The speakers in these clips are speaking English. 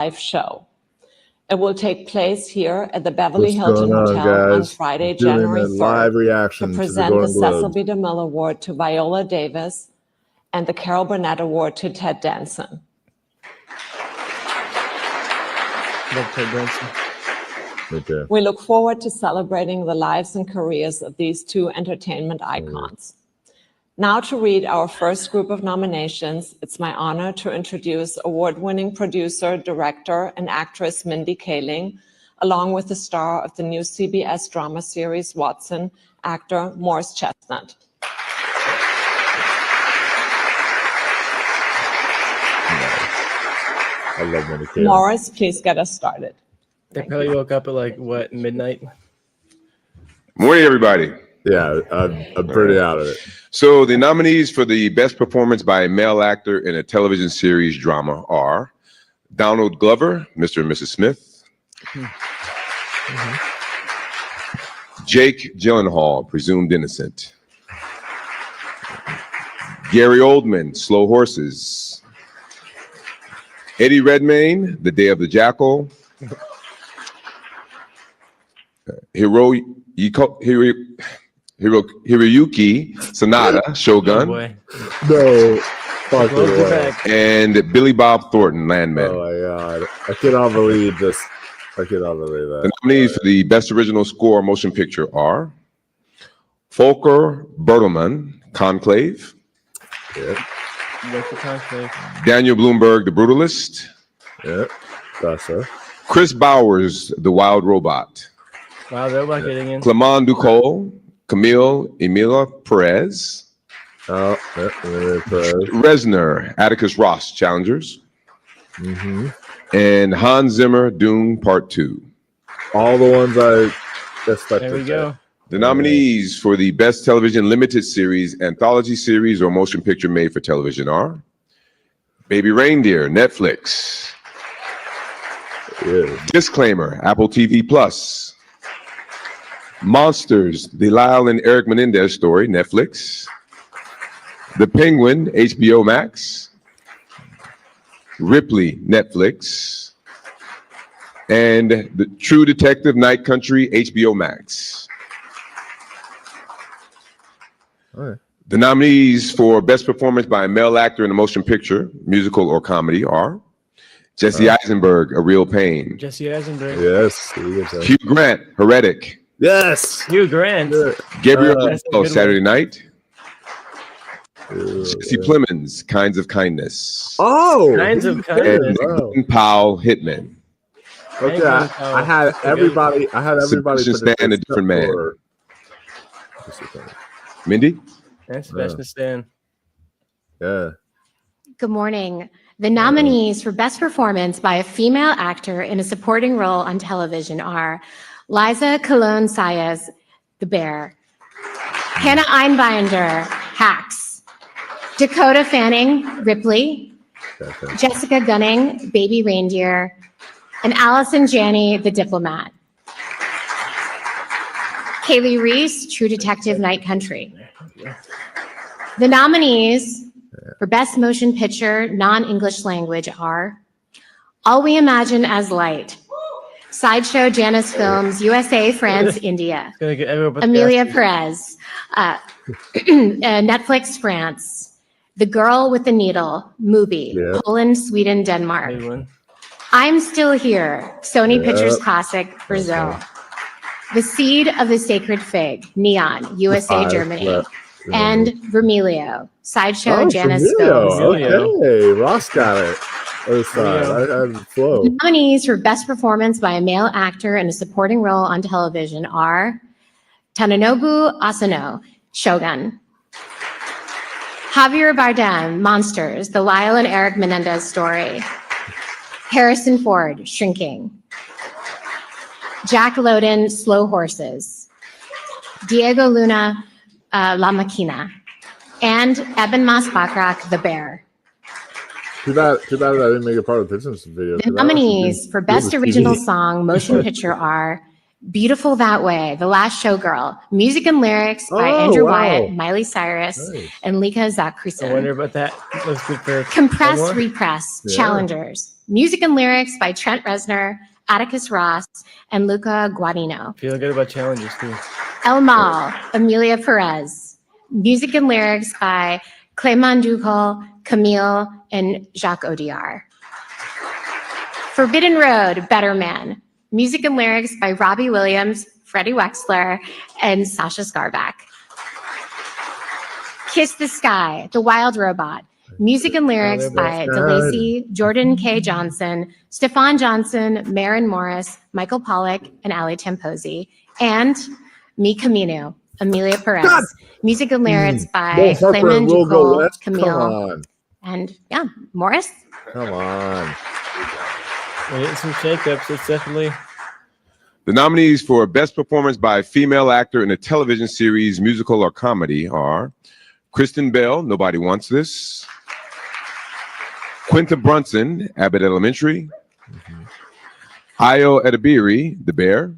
live show. It will take place here at the Beverly What's Hilton going on, Hotel on guys? Friday, Doing January a live 3rd, reaction to to the present the Golden Cecil Globes. B. DeMille Award to Viola Davis and the Carol Burnett Award to Ted Danson. Me too. We look forward to celebrating the lives and careers of these two entertainment icons. Now to read our first group of nominations, it's my honor to introduce award-winning producer, director, and actress Mindy Kaling, along with the star of the new CBS drama series Watson, actor Morris Chestnut. I love Mindy Kaling. Morris, please get us started. They probably woke up at like what, midnight? Morning, everybody. Yeah, I'm pretty out of it. So the nominees for the best performance by a male actor in a television series drama are Donald Glover, Mr. and Mrs. Smith, Jake Gyllenhaal, presumed innocent, Gary Oldman, Slow Horses, Eddie Redmayne, The Day of the Jackal, Hiroyuki Sanada, Shogun, No, fucking way. and Billy Bob Thornton, Landman. Oh my god, I cannot believe this. I cannot believe that. The nominees for the Best Original Score Motion Picture are Volker Bertelmann, Conclave, Yeah, Daniel Bloomberg, The Brutalist, yeah, that's it. Chris Bowers, The Wild Robot, Wow, they're like getting in. Clement Ducol, Camille Emilia Perez, Oh, yeah, Reznor, Atticus Ross, Challengers, and Hans Zimmer, Dune Part 2. all the ones I expected. There we go. The nominees for the Best Television Limited Series, Anthology Series, or Motion Picture Made for Television are Baby Reindeer, Netflix, Yeah. Disclaimer, Apple TV Plus, Monsters, the Lyle and Eric Menendez story, Netflix, The Penguin, HBO Max, Ripley, Netflix, and The True Detective Night Country, HBO Max. All right. The nominees for Best Performance by a Male Actor in a Motion Picture, Musical, or Comedy are Jesse Eisenberg, A Real Pain, Jesse Eisenberg. Yes. Hugh Grant, Heretic, Yes. Hugh Grant. Gabriel That's a good Saturday one. Night, Jesse Plemons, Kinds of Kindness, Oh. Kinds of and kindness. Wow. Glenn Powell, Hitman. Okay, I had everybody. I had everybody. Sebastian Stan, A Different Man. Mindy? That's Sebastian Stan. Yeah. Good morning. The nominees for Best Performance by a Female Actor in a Supporting Role on Television are Liza Colon-Sayas, The Bear, Hannah Einbinder, Hacks, Dakota Fanning, Ripley, Okay. Jessica Gunning, Baby Reindeer, and Allison Janney, The Diplomat. Kaylee Reese, True Detective Night Country. The nominees for Best Motion Picture, Non-English Language are All We Imagine as Light, Sideshow Janus Films, USA, France, India, Gonna get everyone but Amelia Gatsby. Perez, Netflix, France, The Girl with the Needle, movie, Yeah. Poland, Sweden, Denmark. Good one. I'm Still Here, Sony Yep. Pictures Classic, Brazil. The Seed of the Sacred Fig, Neon, USA, Germany. Yeah. And Vermilio, Sideshow Oh, Janus Vermilio. Films. Okay, Ross got it. Other side. Vermilio. I had the flow. The nominees for Best Performance by a Male Actor in a Supporting Role on Television are Tadanobu Asano, Shogun, Javier Bardem, Monsters, The Lyle and Eric Menendez Story, Harrison Ford, Shrinking, Jack Lowden, Slow Horses, Diego Luna, La Maquina, and Eben Mas-Bachrach, The Bear. Too bad I didn't make a part of the business video. The nominees for Best Original Song Motion Picture are Beautiful That Way, The Last Showgirl, music and lyrics by Oh, Andrew wow. Wyatt, Miley Cyrus, Nice. and Lika I Zachrisson. wonder about that. Looks good for Compress, one more? Repress, Yeah. Challengers, music and lyrics by Trent Reznor, Atticus Ross, and Luca Guadagnino. Feel good about challenges too. El Mal, Amelia Perez, music and lyrics by Clément Ducol, Camille, and Jacques Audiard. Forbidden Road, Better Man, music and lyrics by Robbie Williams, Freddie Wexler, and Sasha Skarbak. Kiss the Sky, The Wild Robot, music and lyrics by DeLacy, Jordan K. Johnson, Stefan Johnson, Maren Morris, Michael Pollack, and Ali Temposi. And Mi Camino, Amelia Perez, God. music and lyrics by Will Harper Clément will go Ducol, west. Camille, Come on. and yeah, Morris. Come on. We're getting some shakeups. It's definitely The nominees for Best Performance by a Female Actor in a Television Series, Musical, or Comedy are Kristen Bell, Nobody Wants This; Quinta Brunson, Abbott Elementary; Ayo Edebiri, The Bear;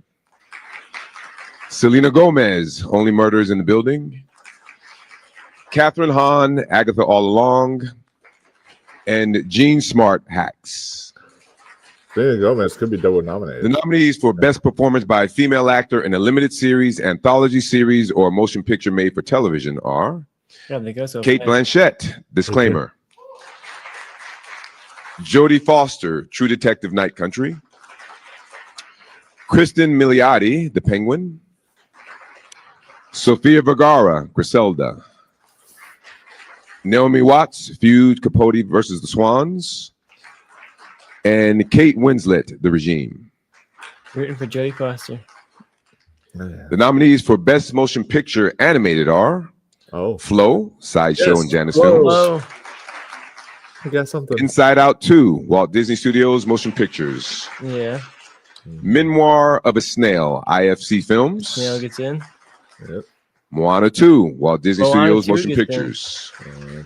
Selena Gomez, Only Murders in the Building; Catherine Hahn, Agatha All Along; and Jean Smart, Hacks. Selena Gomez could be double The nominated. nominees for Best Performance by a Female Actor in a Limited Series, Anthology Series, or Motion Picture made for television are God, they go so Kate fast. Blanchett, Disclaimer; Jodie Foster, True Detective Night Country; Kristen Milioti, The Penguin; Sofia Vergara, Griselda; Naomi Watts, Feud, Capote versus the Swans; and Kate Winslet, The Regime. Rooting for Jodie Foster. The nominees for Best Motion Picture Animated are Oh, Flow, Sideshow Yes, and Janus Flow. Films; Hello. I got something. Inside Out 2, Walt Disney Studios Motion Pictures; Yeah. Memoir of a Snail, IFC Films; Snail gets in. Yep. Moana 2, Walt Disney Moana Studios 2 Motion gets in. Pictures;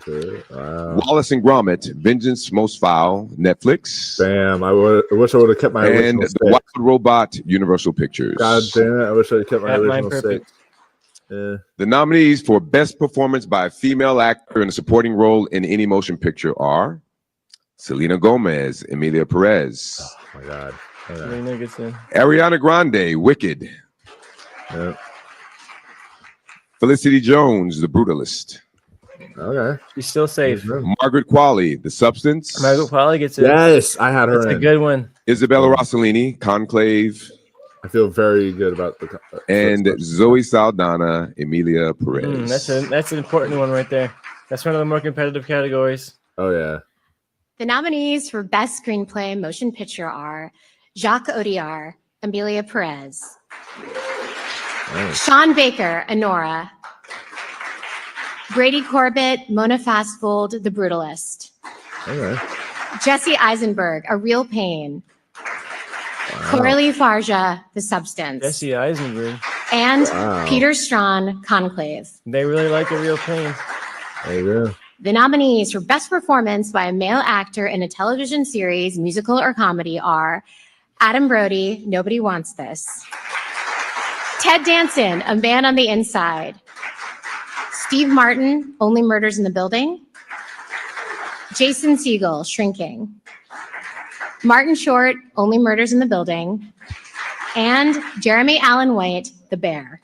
Okay. Wow. Wallace and Gromit, Vengeance Most Foul, Netflix; Damn, I wish I would have kept my and original The six. Wild Robot, Universal Pictures. God damn it, I wish I had kept my Mine original perfect. six. Yeah. The nominees for Best Performance by a Female Actor in a Supporting Role in Any Motion Picture are Selena Gomez, Emilia Perez; Oh my God. Okay. Selena gets in. Ariana Grande, Wicked; Yeah. Felicity Jones, The Brutalist; Okay. She's still safe. Margaret Qualley, The Substance; Margaret Qualley gets in. Yes, I had her That's a in. good one. Isabella Rossellini, Conclave; I feel very good about the. and Zoe Saldana, Emilia Perez. That's an important one right there. That's one of the more competitive categories. Oh yeah. The nominees for Best Screenplay Motion Picture are Jacques Audiard, Amelia Perez, Nice. Sean Baker, Anora, Brady Corbett, Mona Fastfold, The Brutalist, Okay. Jesse Eisenberg, A Real Pain, Coralie Farja, The Substance, Jesse Eisenberg. and Wow. Peter Strawn, Conclave. They really like A Real Pain. There you go. The nominees for Best Performance by a Male Actor in a Television Series, Musical, or Comedy are Adam Brody, Nobody Wants This, Ted Danson, A Man on the Inside, Steve Martin, Only Murders in the Building, Jason Segel, Shrinking, Martin Short, Only Murders in the Building, and Jeremy Allen White, The Bear.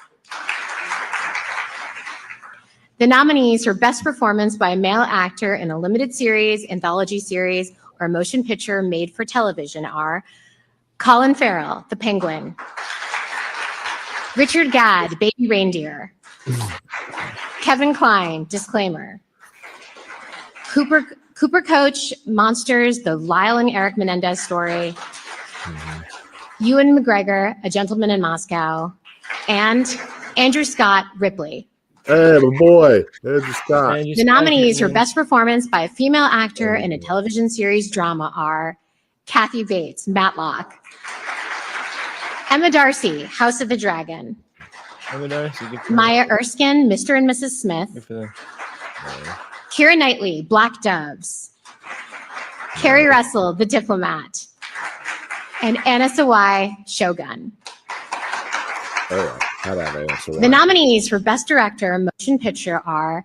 The nominees for Best Performance by a Male Actor in a Limited Series, Anthology Series, or Motion Picture made for television are Colin Farrell, The Penguin, Richard Gadd, Baby Reindeer, Kevin Kline, Disclaimer, Cooper Coach, Monsters, The Lyle and Eric Menendez Story, Ewan McGregor, A Gentleman in Moscow, and Andrew Scott, Ripley. Hey, my boy. There's the Scott. And you The spent nominees it for in- Best Performance by a Female Actor in a Television Series Drama are Kathy Bates, Matlock, Emma Darcy, House of the Dragon, Emma Darcy, good for them. Maya Erskine, Mr. and Mrs. Smith, Good for them. Keira Knightley, Black Doves, Carrie Russell, The Diplomat, and Anna Sawai, Shogun. yeah. Had that answer. The nominees for Best Director Motion Picture are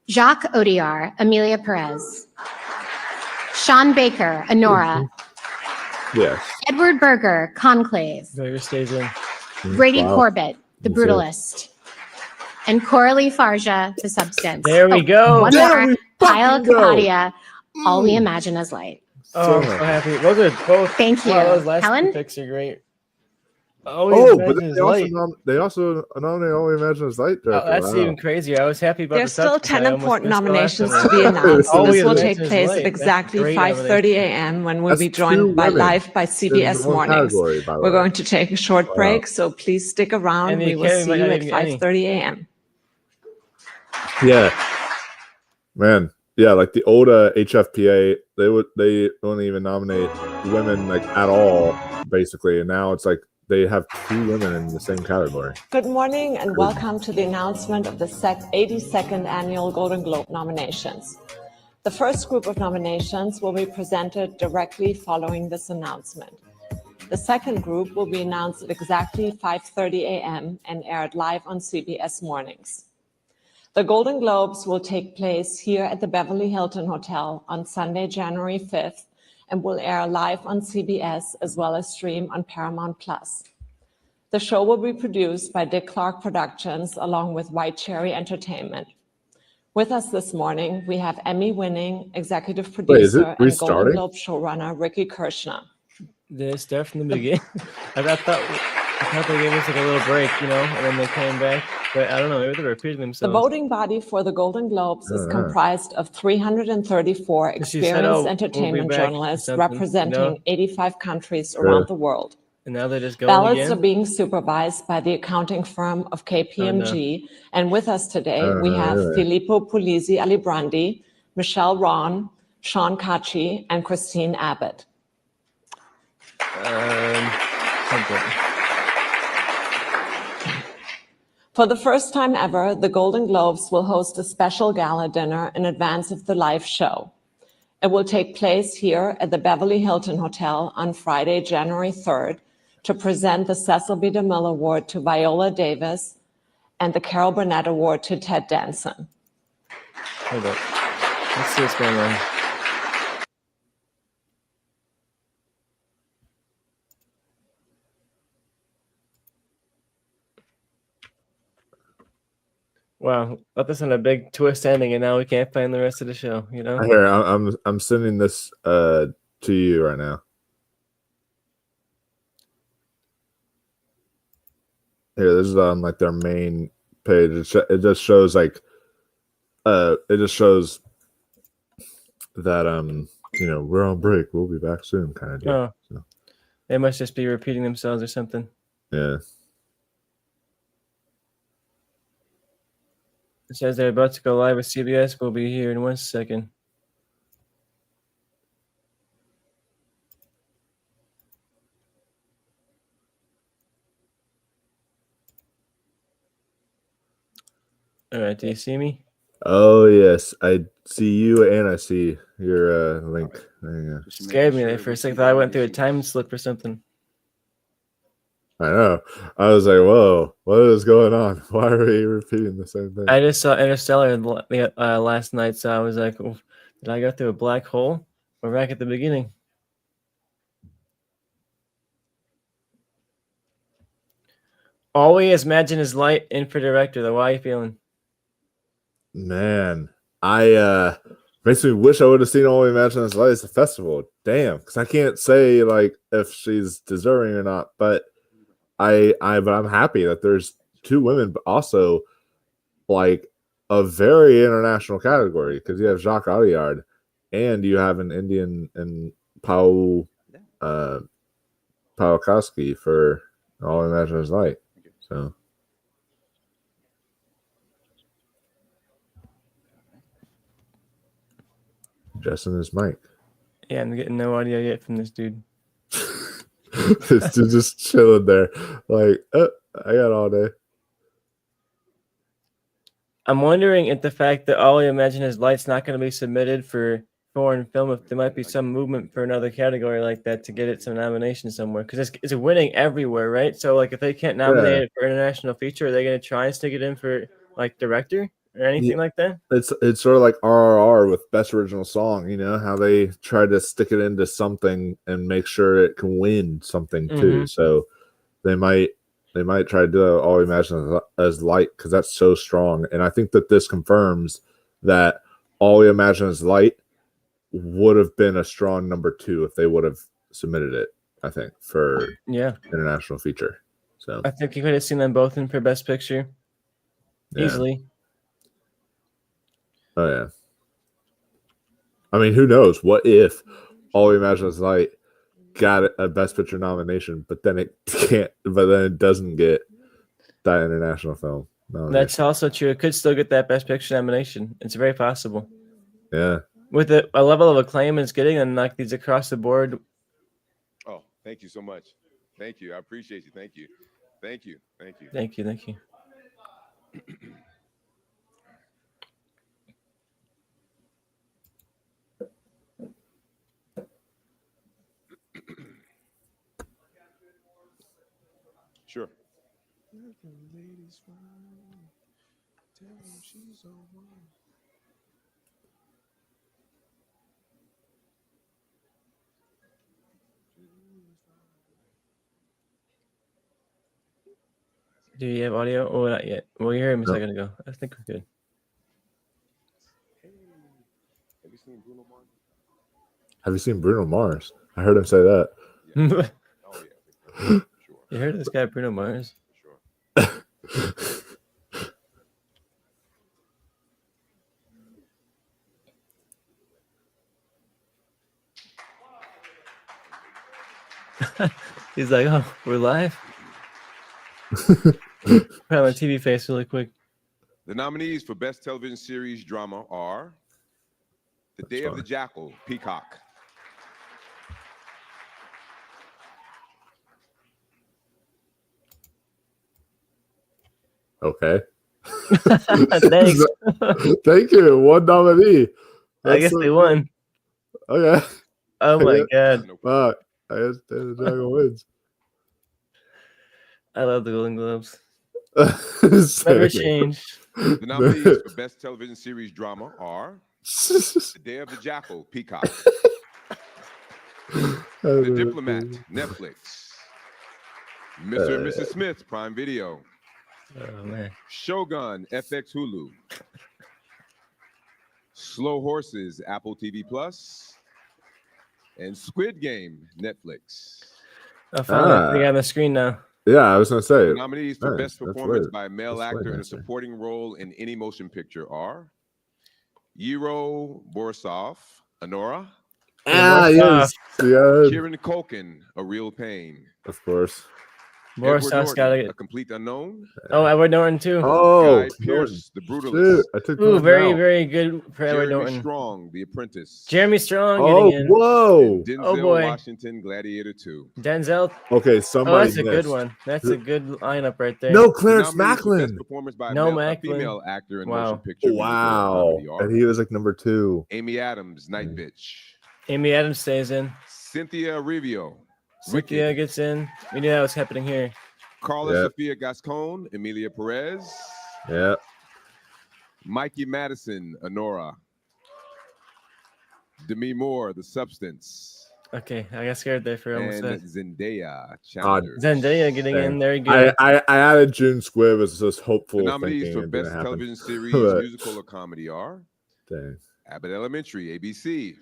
Jacques Audiard, Amelia Perez, Sean Baker, Honora, Yes. Edward Berger, Conclave, Burger stays in. Brady Wow. Corbett, The Me too. Brutalist, and Coralie Farja, The Substance. There we go. One There more, we Kyle fucking go. Kapadia, All We Imagine Is Light. Oh, I'm so happy. Those are both. Thank you. Wow, those last Helen? two picks are great. Oh, Oh, yeah, but Imagine Is they also, Light. they also nominate Only Imagine Is Light. Oh, that's Wow. even crazier. I was happy about There's the still Substance. 10 I almost important missed the last nominations one. to be announced. All This We will Imagine take Is place Light. at That's exactly great 5:30 a.m. when we'll That's be two joined by women live by in CBS one Mornings. category, by the We're way. going to take a short Wow. break, so please stick around. And the We will Academy see might you not at even get any. 5:30 a.m. Yeah, man. Yeah, like the old HFPA, they don't even nominate women like at all, basically. And now it's like they have two women in the same category. Good morning and welcome to the announcement of the 82nd Annual Golden Globe nominations. The first group of nominations will be presented directly following this announcement. The second group will be announced at exactly 5:30 a.m. and aired live on CBS Mornings. The Golden Globes will take place here at the Beverly Hilton Hotel on Sunday, January 5th, and will air live on CBS as well as stream on Paramount+. The show will be produced by Dick Clark Productions along with White Cherry Entertainment. With us this morning, we have Emmy-winning executive Wait, is it producer and Golden restarting? Globe showrunner Ricky Kirshner. Did it start from the beginning? I thought they gave us like a little break, and then they came back. But I don't know, maybe they repeated The themselves. voting body for the Golden Globes is comprised of 334 She said, "Oh, experienced we'll be entertainment back," or journalists something, representing 85 countries around the world. And now they're just going Ballots are again. being supervised by the accounting firm of KPMG. And with us today, we have Filippo Polisi Alibrandi, Michelle Ron, Sean Kachi, and Christine Abbott. Something. For the first time ever, the Golden Globes will host a special gala dinner in advance of the live show. It will take place here at the Beverly Hilton Hotel on Friday, January 3rd, to present the Cecil B. DeMille Award to Viola Davis and the Carol Burnett Award to Ted Danson. Hold up. Let's see what's going on. Wow, let this on a big twist ending, and now we can't find the rest of the show. Here, I'm sending this to you right now. Here, this is on like their main page. It just shows like it just shows that we're on break. We'll be back soon, kind of deal. Oh, So, they must just be repeating themselves or something. yeah. It says they're about to go live with CBS. We'll be here in 1 second. All right, do you see me? Oh yes, I see you and I see your link. There you go. Scared me there for a second. Thought I went through a time slip or something. I know. I was like, "Whoa, what is going on? Why are we repeating the same thing?" I just saw Interstellar last night, so I was like, oh, did I go through a black hole? We're back at the beginning. Always Imagine Is Light in for director, though. How are you feeling? Man, I makes me wish I would have seen Only Imagine Is Light at the festival. Damn, because I can't say like if she's deserving or not, but but I'm happy that there's two women, but also like a very international category because you have Jacques Audiard and you have an Indian and Paul Kosky for All I Imagine Is Light. So Justin is Mike. Yeah, I'm getting no audio yet from this dude. This dude just chilling there, like, I got all day. I'm wondering if the fact that All I Imagine Is Light's not going to be submitted for foreign film if there might be some movement for another category like that to get it some nomination somewhere because it's winning everywhere, right? So like if they can't nominate it for international feature, are they going to try and stick it in for like director or anything like that? It's sort of like RRR with Best Original Song, you know, how they try to stick it into something and make sure it can win something too. So they might try to do All We Imagine as Light because that's so strong. And I think that this confirms that All We Imagine as Light would have been a strong number 2 if they would have submitted it, I think, for international feature. So I think you could have seen them both in for Best Picture easily. Oh yeah. I mean, who knows? What if All We Imagine as Light got a Best Picture nomination, but then it doesn't get that international film nomination. That's also true. It could still get that Best Picture nomination. It's very possible. Yeah. With a level of acclaim it's getting and like these across the board. Oh, thank you so much. Thank you. I appreciate you. Thank you. Thank you. Thank you. Thank you. Thank you. Sure. Do you have audio? Oh, not yet. Well, you heard him a second ago. I think we're good. Have you seen Bruno Mars? Have you seen Bruno Mars? I heard him say that. Oh yeah. Sure. You heard of this guy Bruno Mars? Sure. He's like, oh, we're live. Put on my TV face really quick. The nominees for Best Television Series Drama are The Day of the Jackal, Peacock. Okay. Thanks. Thank you. One nominee. I guess they won. Okay. Oh my god. Fuck. I guess the Dragon wins. I love the Golden Globes. Same. Never change. The nominees for Best Television Series Drama are The Day of the Jackal, Peacock. The Diplomat, Netflix. Mr. and Mrs. Smith, Prime Video. Oh man. Shogun, FX Hulu. Slow Horses, Apple TV Plus. And Squid Game, Netflix. I found it on the screen now. Yeah, I was gonna say. The nominees for Best That's Performance weird. by a Male That's Actor weird, in a actually. Supporting Role in Any Motion Picture are Yiro Borisov, Honora. Yes. Yeah. Kieran Culkin, A Real Pain. Of course. Boris Edward House got Norton, it. A Complete Unknown. Oh, Edward Norton too. Oh, Guy Pearce, The Brutalist. Shoot, I took Ooh, those very, out. very good for Edward Jeremy Norton. Strong, The Apprentice. Jeremy Strong Oh, getting in. whoa. Denzel Oh, boy. Washington, Gladiator 2. Denzel. Okay, Oh, somebody that's a missed. good one. That's a good lineup right there. No, The Clarence nominees for Best Macklin. Performance by a No male- a Macklin. female actor in Wow. motion picture. musical, or Wow. comedy are And he was like number 2. Amy Adams, Night Bitch. Amy Adams stays in. Cynthia Rivio. Cynthia Wicked. gets in. We knew that was happening here. Carla Yeah. Sofia Gascon, Emilia Perez. Yeah. Mikey Madison, Honora. Demi Moore, The Substance. Okay, I got scared there for almost And that. Zendaya, Challengers. Zendaya getting in. Dang. Very good. I added June Squibb as just hopeful. The nominees thinking for it didn't Best happen. Television Series, But- Musical or Comedy are Dang. Abbott Elementary, ABC.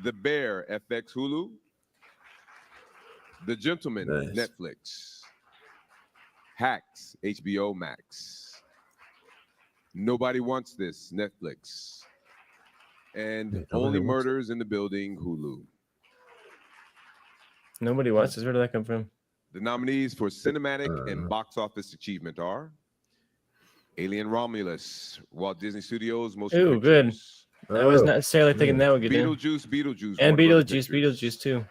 The Bear, FX Hulu. The Gentleman, Nice. Netflix. Hacks, HBO Max. Nobody Wants This, Netflix. And Nobody Only Wants Murders in the Building, Hulu. Nobody watches. Where did that come from? The nominees for Cinematic and Box Office Achievement are Alien Romulus, Walt Disney Studios Motion Ooh, good. Pictures. I was Oh, not necessarily thinking that would get in. Beetlejuice, And Warner Brothers Beetlejuice, Pictures. Beetlejuice too.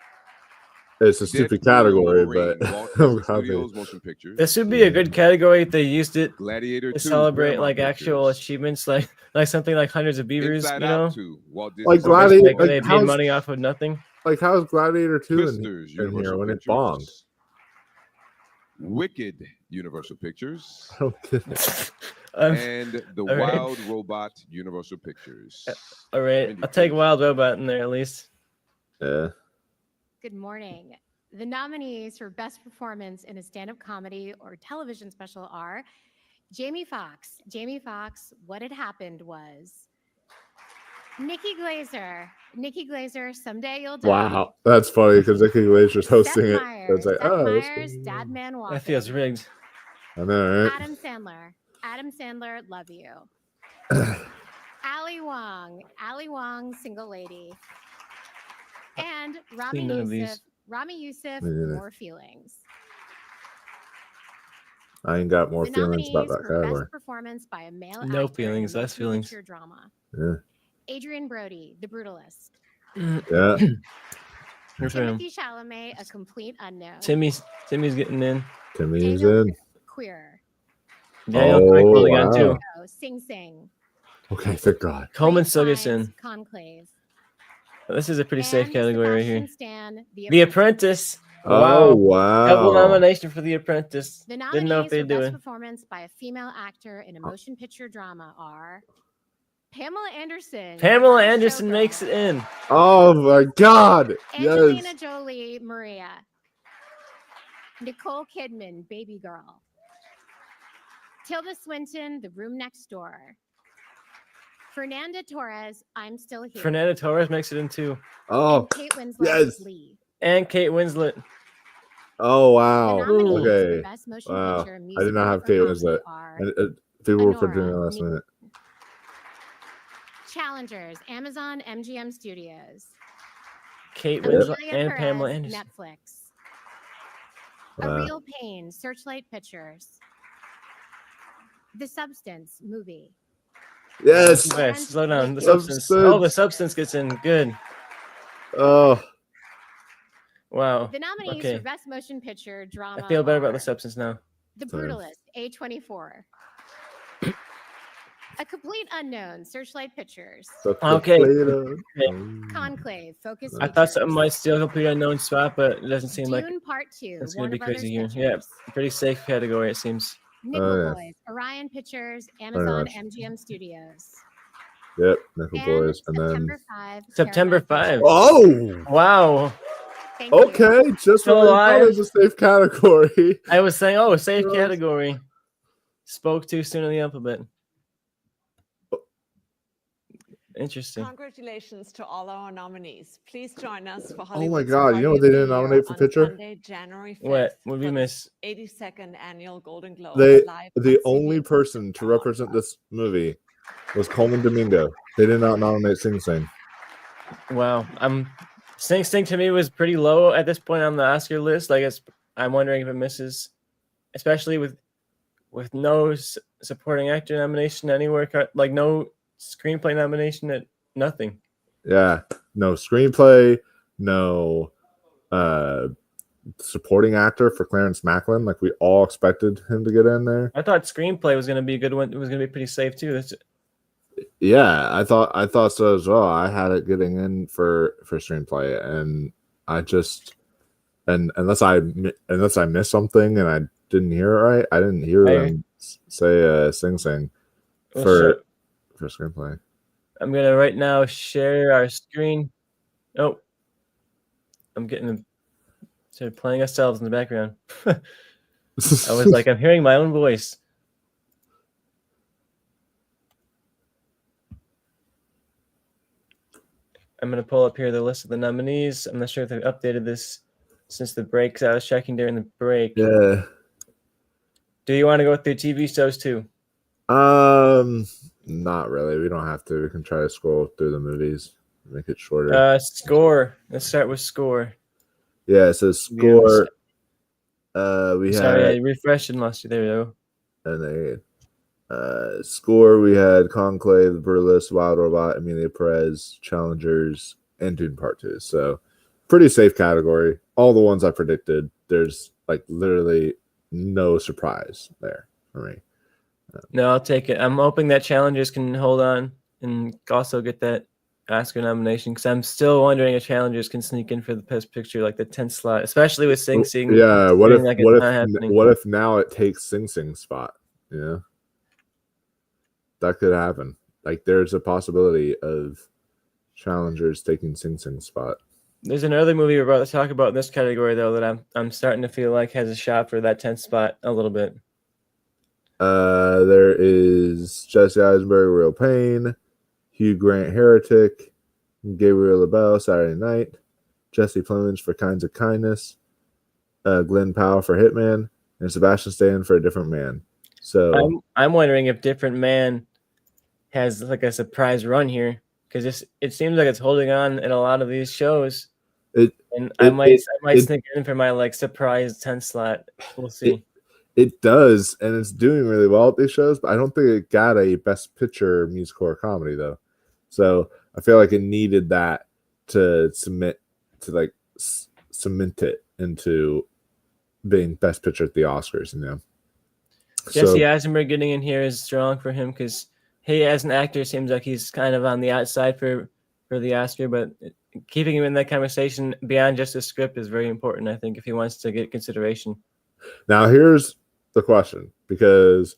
it's a stupid category, but Walt I'm Disney happy. Studios Motion Pictures. This would be a good category if they used it Gladiator to 2, celebrate Paramount like actual Pictures. achievements, like something like Hundreds of Beavers, Inside you know, Out 2, Walt Disney Like Studios. Gladiator- like like, they made how's- money off of nothing. Like, how is Gladiator 2 Twisters, in here Universal when Pictures. it bombed? Wicked, Universal Pictures. I don't get it. And The all right. Wild Robot, Universal Pictures. All right, Mindy, I'll take please. Wild Robot in there at least. Yeah. Good morning. The nominees for Best Performance in a Stand-Up Comedy or Television Special are Jamie Foxx. Jamie Foxx, What Had Happened Was. Nikki Glazer, Someday You'll Die. Wow, that's funny because Nikki Glazer's hosting Seth it. Meyers, It's like, Seth oh, this Meyers, is- Dad Man Walking. That feels rigged. I know, right? Adam Sandler, Love You. Ali Wong, Single Lady. And Seen none of these. Rami Youssef, Me neither. More Feelings. I ain't got more The feelings about nominees that for category. Best Performance by a Male No Actor in feelings, a less Motion feelings. Picture Drama. Yeah. Adrian Brody, The Brutalist. Yeah. Good for him. Timothy Chalamet, A Complete Unknown. Timmy's getting in. Timmy's Daniel in. Queer. Daniel Oh, Craig holding on wow. too. Oh, Sing Sing. Okay, thank God. Coleman Great still gets Minds, in. Conclave. This is a pretty safe And category right here. Sebastian Stan, The Apprentice. Oh, Wow. Double wow. nomination for The Apprentice. The Didn't know if nominees they'd for do Best it. Performance by a Female Actor in a Motion Picture Drama are Pamela Anderson. Pamela Last Anderson Showgirl, makes it in. Oh, my God. Angelina Yes. Jolie, Maria. Nicole Kidman, Baby Girl. Tilda Swinton, The Room Next Door. Fernanda Torres, I'm Still Here. Fernanda Torres makes it in too. Oh, And Kate Winslet, yes. Lee. And Kate Winslet. oh, The wow. nominees for Okay. Best Motion Wow. Picture, I did Musical not have or Kate Comedy Winslet. are And, people were Honora, putting in last Nick- minute. Challengers, Amazon MGM Studios. Kate Yep. Winslet Amelia and Perez, Pamela Anderson. Netflix. Wow. A Real Pain, Searchlight Pictures. The Substance movie. Yes. Okay, slow down. The Substance. substance. Oh, the substance gets in. Good. Oh, Wow. The nominees Okay. for Best Motion Picture Drama. I feel better about are the substance now. The Same. Brutalist, A24. A Complete Unknown, Searchlight Pictures. that's the Okay. Play-Doh. Conclave, Focus I thought Features. something might steal a complete unknown spot, but it doesn't seem Dune like Part 2, it's gonna Warner be crazy Brothers here. Yeah, Pictures. pretty safe category it seems. Nickel Oh, yeah. Boys, Orion Pictures, Amazon much. MGM Studios. Yep, Nickel And Boys. And then. September 5. September Paramount 5. Pictures. Oh! Wow. Thank you. Okay, just Still when I thought it was alive. a safe category. I was saying, oh, safe Gross. category. Spoke too soon in the alphabet. Interesting. Congratulations to all our nominees. Please join us for Oh my Hollywood's God, you know what Party they of didn't the Year nominate for on picture? Sunday, January 5th What would we for the miss? 82nd Annual Golden Globe. They, live the on only CBS person to and represent Warner. this movie was Coleman Domingo. They did not nominate Sing Sing. Wow. Sing Sing to me was pretty low at this point on the Oscar list. Like I'm wondering if it misses, especially with no supporting actor nomination anywhere, like no screenplay nomination at nothing. Yeah, no screenplay, no supporting actor for Clarence Macklin. Like we all expected him to get in there. I thought screenplay was going to be a good one. It was going to be pretty safe too. Yeah, I thought so as well. I had it getting in for screenplay, and I just unless I missed something and I didn't hear it right, I didn't hear them say Sing Sing Well, for sure. screenplay. I'm gonna right now share our screen. Oh, I'm started playing ourselves in the background. I was like, I'm hearing my own voice. I'm gonna pull up here the list of the nominees. I'm not sure if they've updated this since the break. 'Cause I was checking during the break. Yeah. Do you want to go through TV shows too? Not really. We don't have to. We can try to scroll through the movies, make it shorter. Score. Let's start with score. Yeah, it says score. We Sorry, I had refreshed and lost you. There we go. and score. We had Conclave, Brutalist, Wild Robot, Amelia Perez, Challengers, and Dune Part 2. So pretty safe category. All the ones I predicted, there's like literally no surprise there for me. No, I'll take it. I'm hoping that challengers can hold on and also get that Oscar nomination, because I'm still wondering if challengers can sneak in for the best picture, like the 10th slot, especially with Sing Sing. Yeah, what if like it's not happening. what if now it takes Sing Sing's spot? Yeah, that could happen. Like there's a possibility of challengers taking Sing Sing's spot. There's another movie we're about to talk about in this category though that I'm starting to feel like has a shot for that 10th spot a little bit. There is Jesse Eisenberg, Real Pain, Hugh Grant, Heretic, Gabriel LaBelle, Saturday Night, Jesse Plemons for Kinds of Kindness, Glenn Powell for Hitman, and Sebastian Stan for A Different Man. So I'm wondering if Different Man has like a surprise run here, because it seems like it's holding on in a lot of these shows. I might sneak in for my like surprise 10th slot. We'll see. It does, and it's doing really well at these shows, but I don't think it got a Best Picture musical or comedy though. So I feel like it needed that to cement it into being Best Picture at the Oscars, you know. Jesse Eisenberg getting in here is strong for him, because he, as an actor, seems like he's kind of on the outside for the Oscar, but keeping him in that conversation beyond just the script is very important, I think, if he wants to get consideration. Now here's the question, because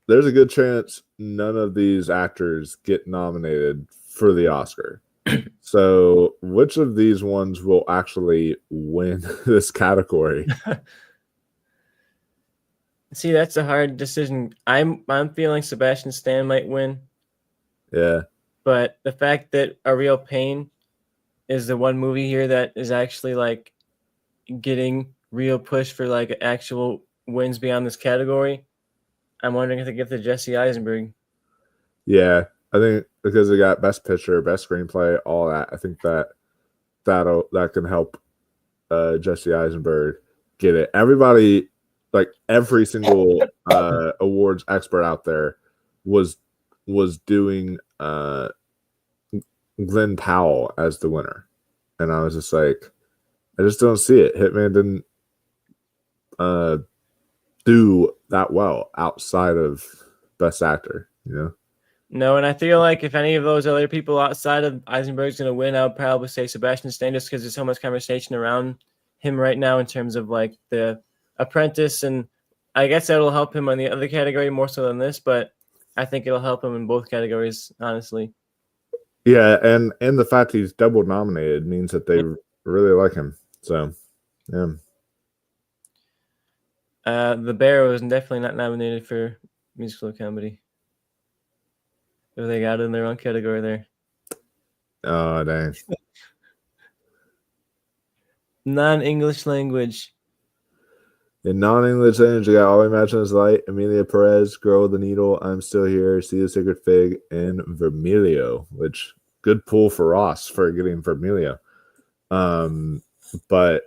there's a good chance none of these actors get nominated for the Oscar. So which of these ones will actually win this category? See, that's a hard decision. I'm feeling Sebastian Stan might win. Yeah. But the fact that A Real Pain is the one movie here that is actually like getting real push for like actual wins beyond this category, I'm wondering if they give to Jesse Eisenberg. Yeah, I think because they got Best Picture, Best Screenplay, all that. I think that can help Jesse Eisenberg get it. Everybody, like every single awards expert out there, was doing Glenn Powell as the winner, and I was just like, I just don't see it. Hitman didn't do that well outside of Best Actor, you know. No, and I feel like if any of those other people outside of Eisenberg's going to win, I would probably say Sebastian Stan, just because there's so much conversation around him right now in terms of like The Apprentice, and I guess that'll help him on the other category more so than this, but I think it'll help him in both categories, honestly. Yeah, and the fact he's double nominated means that they really like him. So, yeah. The Bear was definitely not nominated for musical comedy. So they got it in their own category there. Oh, dang. Non-English language. In non-English language, you got All I Imagine Is Light, Emilia Perez, Girl with the Needle, I'm Still Here, See the Sacred Fig, and Vermilio, which good pull for Ross for getting Vermilio. But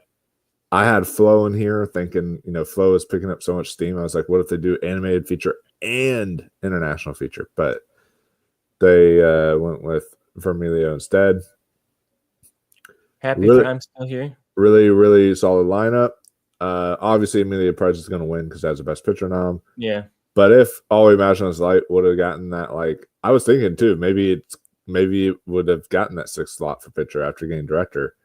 I had Flow in here thinking, Flow is picking up so much steam. I was like, what if they do animated feature and international feature? But they went with Vermilio instead. Happy for I'm Still Here. Really, really solid lineup. Obviously, Emilia Perez is going to win because that's the Best Picture nom. Yeah. But if All We Imagine Is Light would have gotten that, like, I was thinking too, maybe it would have gotten that 6th slot for picture after getting director.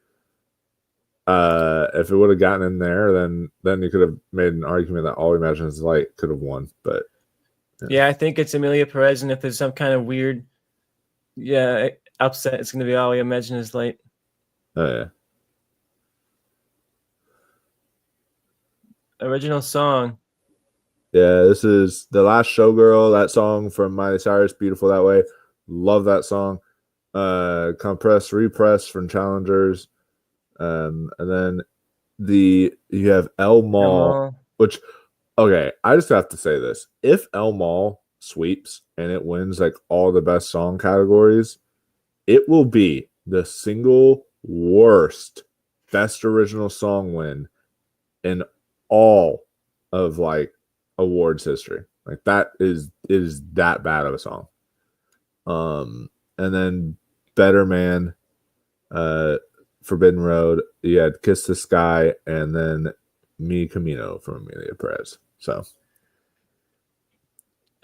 If it would have gotten in there, then you could have made an argument that All We Imagine Is Light could have won. But yeah, I think it's Emilia Perez, and if there's some kind of weird, upset, it's going to be All We Imagine Is Light. Oh yeah. Original song. Yeah, this is The Last Showgirl, that song from Miley Cyrus, Beautiful That Way. Love that song. Compress, Repress from Challengers. And then you have El Mall, which, okay, I just have to say this. If El Mall sweeps and it wins like all the best song categories, it will be the single worst best original song win in all of like awards history. Like that is that bad of a song. And then Better Man, Forbidden Road. You had Kiss the Sky, and then Mi Camino from Amelia Perez. So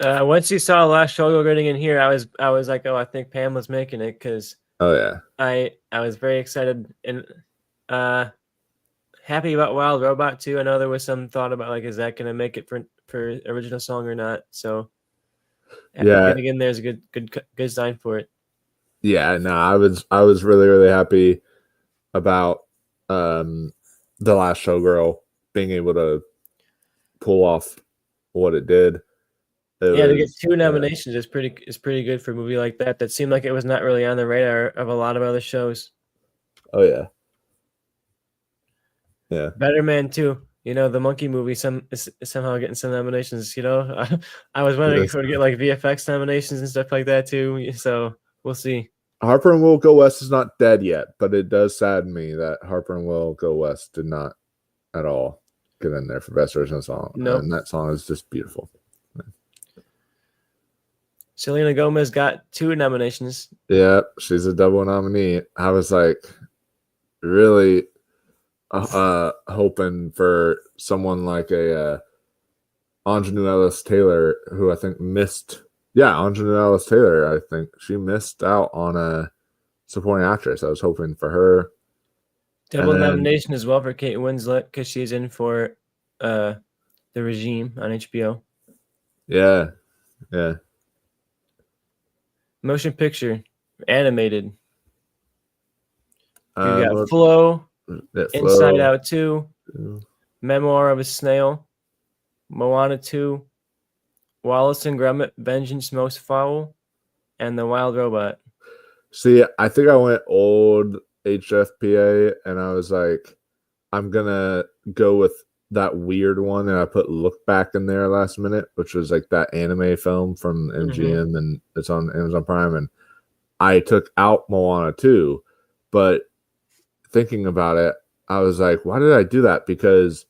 Once you saw Last Shogun getting in here, I was like, oh, I think Pamela's making it because oh yeah. I was very excited and happy about Wild Robot too. I know there was some thought about like, is that going to make it for original song or not? So Yeah. getting in there is a good sign for it. Yeah, no, I was really, really happy about the Last Showgirl being able to pull off what it did. To get 2 nominations is pretty good for a movie like that. That seemed like it was not really on the radar of a lot of other shows. Oh yeah. Yeah. Better Man too. You know, the monkey movie is somehow getting some nominations. You know, I was wondering if it would get like VFX nominations and stuff like that too. So we'll see. Harper and Will Go West is not dead yet, but it does sadden me that Harper and Will Go West did not at all get in there for Best Original Song. Nope. And that song is just beautiful. Selena Gomez got 2 nominations. Yeah, she's a double nominee. I was like really hoping for someone like a Anjanou Ellis Taylor, who I think missed. Yeah, Anjanou Ellis Taylor, I think she missed out on a supporting actress. I was hoping for her. Double nomination as well for Kate Winslet because she's in for The Regime on HBO. Yeah, yeah. Motion picture, animated. You got What- Flow, that Inside Flow. Out 2, Memoir of a Snail, Moana 2, Wallace and Gromit, Vengeance Most Foul, and The Wild Robot. See, I think I went old HFPA and I was like, I'm gonna go with that weird one, and I put Look Back in there last minute, which was like that anime film from MGM, and it's on Amazon Prime. And I took out Moana 2, but thinking about it, I was like, why did I do that? Because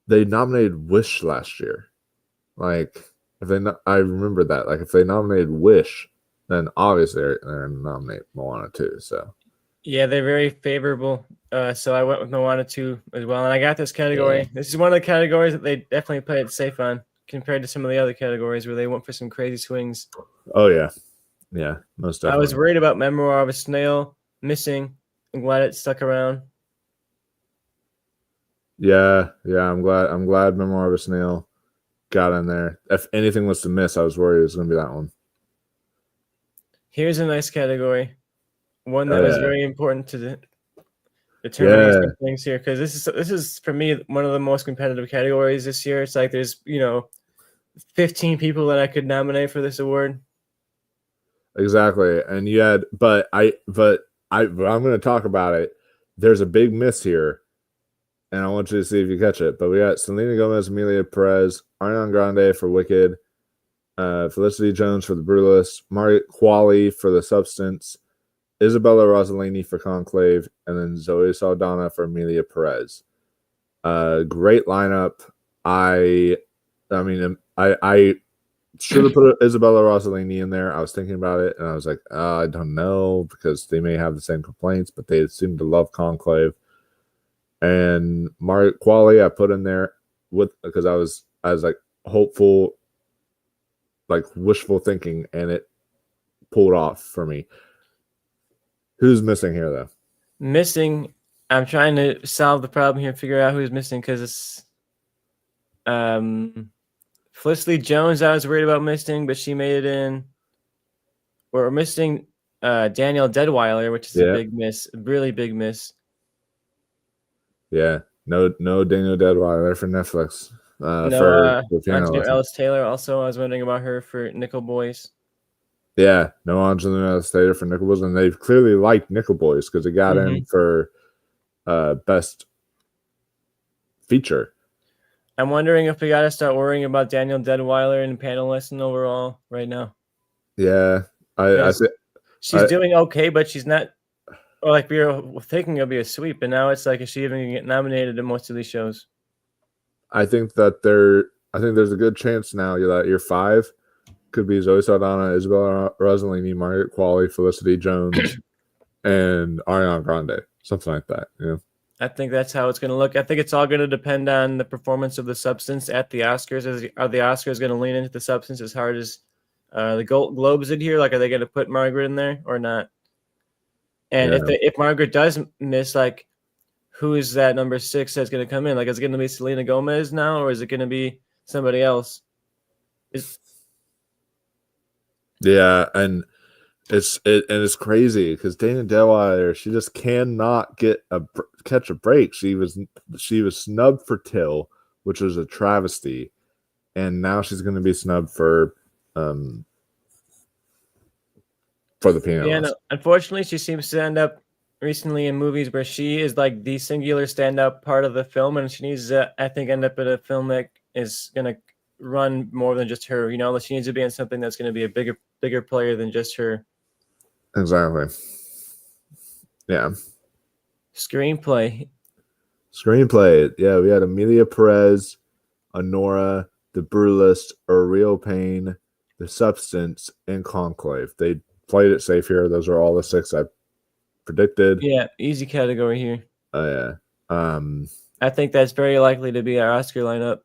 they nominated Wish last year. Like, I remember that. Like, if they nominated Wish, then obviously they're going to nominate Moana 2. So Yeah, they're very favorable. So I went with Moana 2 as well. And I got this category. Yeah. This is one of the categories that they definitely played it safe on compared to some of the other categories where they went for some crazy swings. oh yeah, most definitely. I was worried about Memoir of a Snail missing. I'm glad it stuck around. Yeah, I'm glad Memoir of a Snail got in there. If anything was to miss, I was worried it was going to be that one. Here's a nice category. One that was yeah. very important to determining Yeah. some things here, because this is for me one of the most competitive categories this year. It's like there's 15 people that I could nominate for this award. Exactly. And you had, but I'm going to talk about it. There's a big miss here, and I want you to see if you catch it. But we got Selena Gomez, Amelia Perez, Ariana Grande for Wicked, Felicity Jones for The Brutalist, Margaret Qualley for The Substance, Isabella Rossellini for Conclave, and then Zoe Saldana for Amelia Perez. Great lineup. I should have put Isabella Rossellini in there. I was thinking about it, and I was like, I don't know, because they may have the same complaints, but they seem to love Conclave. And Margaret Qualley, I put in there because I was like hopeful, like wishful thinking, and it pulled off for me. Who's missing here, though? Missing. I'm trying to solve the problem here, figure out who's missing, because it's Felicity Jones. I was worried about missing, but she made it in. We're missing Daniel Deadweiler, which is a big miss, a really big miss. Yeah, no Daniel Deadweiler for Netflix. Anjanou Ellis Taylor. Also, I was wondering about her for Nickel Boys. Yeah, no Anjanou Ellis Taylor for Nickel Boys, and they've clearly liked Nickel Boys because it got in for best feature. I'm wondering if we got to start worrying about Daniel Deadweiler and panelists and overall right now. Yeah, she's doing okay, but she's not. Or like we were thinking it'll be a sweep, and now it's like, is she even gonna get nominated in most of these shows? I think there's a good chance now that your 5 could be Zoe Saldana, Isabella Rossellini, Margaret Qualley, Felicity Jones, and Ariana Grande. something like that. You know? I think that's how it's going to look. I think it's all going to depend on the performance of the substance at the Oscars. Are the Oscars going to lean into the substance as hard as the Globes did here? Like, are they going to put Margaret in there or not? And Yeah. if Margaret does miss, like, who is that number 6 that's going to come in? Like, is it going to be Selena Gomez now, or is it going to be somebody else? Yeah, and it's crazy because Dana Delwire, she just cannot catch a break. She was snubbed for Till, which was a travesty, and now she's going to be snubbed for the pianist. Yeah, no, unfortunately, she seems to end up recently in movies where she is like the singular standout part of the film, and she needs to, I think, end up in a film that is going to run more than just her. You know, she needs to be in something that's going to be a bigger player than just her. Exactly. Yeah. Screenplay. Yeah, we had Amelia Perez, Honora, The Brutalist, A Real Pain, The Substance, and Conclave. They played it safe here. Those are all the 6 I predicted. Yeah, easy category here. Oh yeah. I think that's very likely to be our Oscar lineup.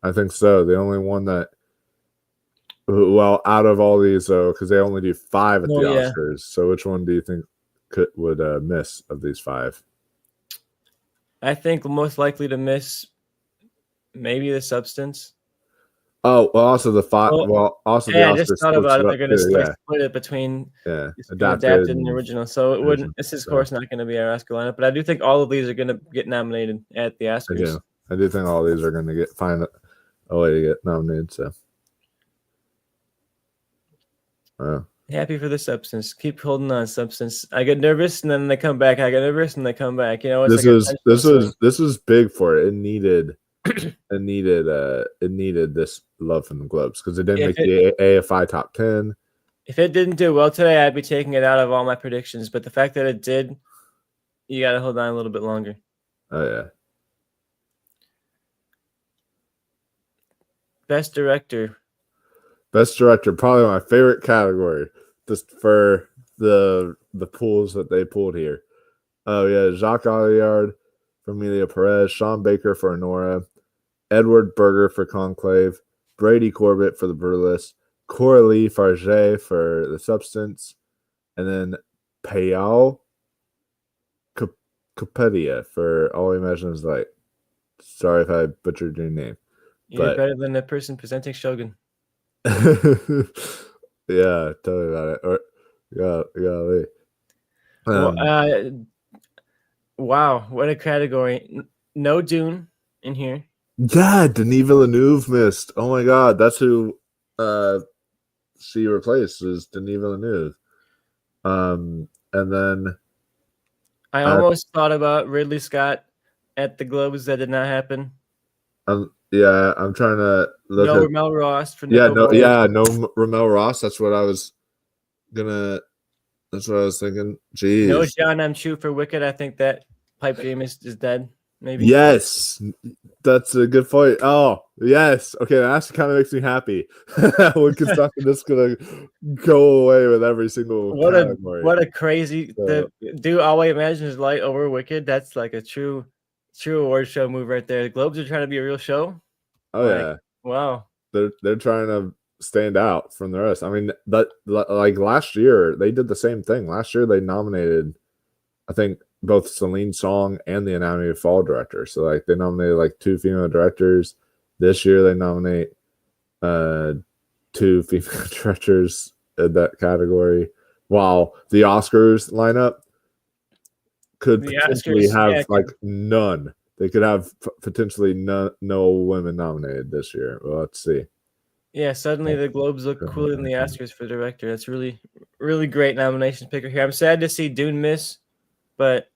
I think so. The only one that, well, out of all these though, because they only do 5 at the Oscars. So which one do you think would miss of these 5? I think most likely to miss maybe The Substance. Oh, well, also the 5. Well, also yeah, the I just Oscars thought about it. They're going to too, split it between adapted and original. So it wouldn't. This is, of course, not going to be our Oscar lineup. But I do think all of these are going to get nominated at the Oscars. I do think all these are going to find a way to get nominated. So, happy for The Substance. Keep holding on, Substance. I get nervous and then they come back. I get nervous and they come back. You know, it's this was big for it. It needed this love from the Globes because it didn't make the AFI top 10. If it didn't do well today, I'd be taking it out of all my predictions. But the fact that it did, you got to hold on a little bit longer. Oh yeah. Best director, probably my favorite category, just for the pools that they pulled here. Oh yeah, Jacques Audiard for Amelia Perez, Sean Baker for Honora, Edward Berger for Conclave, Brady Corbett for The Brutalist, Coralie Farge for The Substance, and then Payal Kapadia for All I Imagine Is Light. Sorry if I butchered your name. You're better than the person presenting Shogun. Yeah, tell me about it. Or golly. Wow, what a category! No Dune in here. Yeah, Denis Villeneuve missed. Oh my God, that's who she replaced is Denis Villeneuve. And then I almost thought about Ridley Scott at the Globes. That did not happen. Yeah, I'm trying to look no at Ramel Ross for no Ramel Ross. That's what I was thinking. Jeez. No John M. Chu for Wicked. I think that pipe dream is dead. Maybe. Yes, that's a good point. Oh, yes. Okay, that actually kind of makes me happy. When Kentucky just gonna go away with every single category. What a crazy do All I Imagine Is Light over Wicked. That's like a true award show move right there. The Globes are trying to be a real show. Oh yeah. Wow. They're trying to stand out from the rest. I mean, like last year they did the same thing. Last year they nominated, I think, both Celine Song and the Anatomy of Fall director. So like they nominated like 2 female directors. This year they nominate 2 female directors in that category. While the Oscars lineup could potentially have like none. They could have potentially no women nominated this year. Well, let's see. Yeah, suddenly the Globes look cooler than the Oscars for director. That's really, really great nomination picker here. I'm sad to see Dune miss, but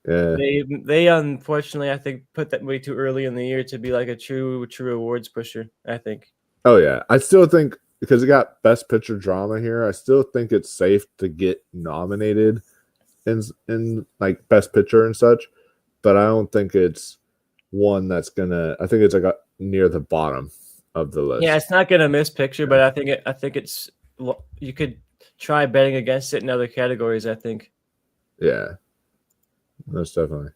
yeah, they unfortunately I think put that way too early in the year to be like a true awards pusher. I think. Oh yeah, I still think because it got Best Picture drama here, I still think it's safe to get nominated in like Best Picture and such, but I don't think it's one that's gonna. I think it's like near the bottom of the list. Yeah, it's not gonna miss picture, but I think it's you could try betting against it in other categories. I think. Yeah. most definitely.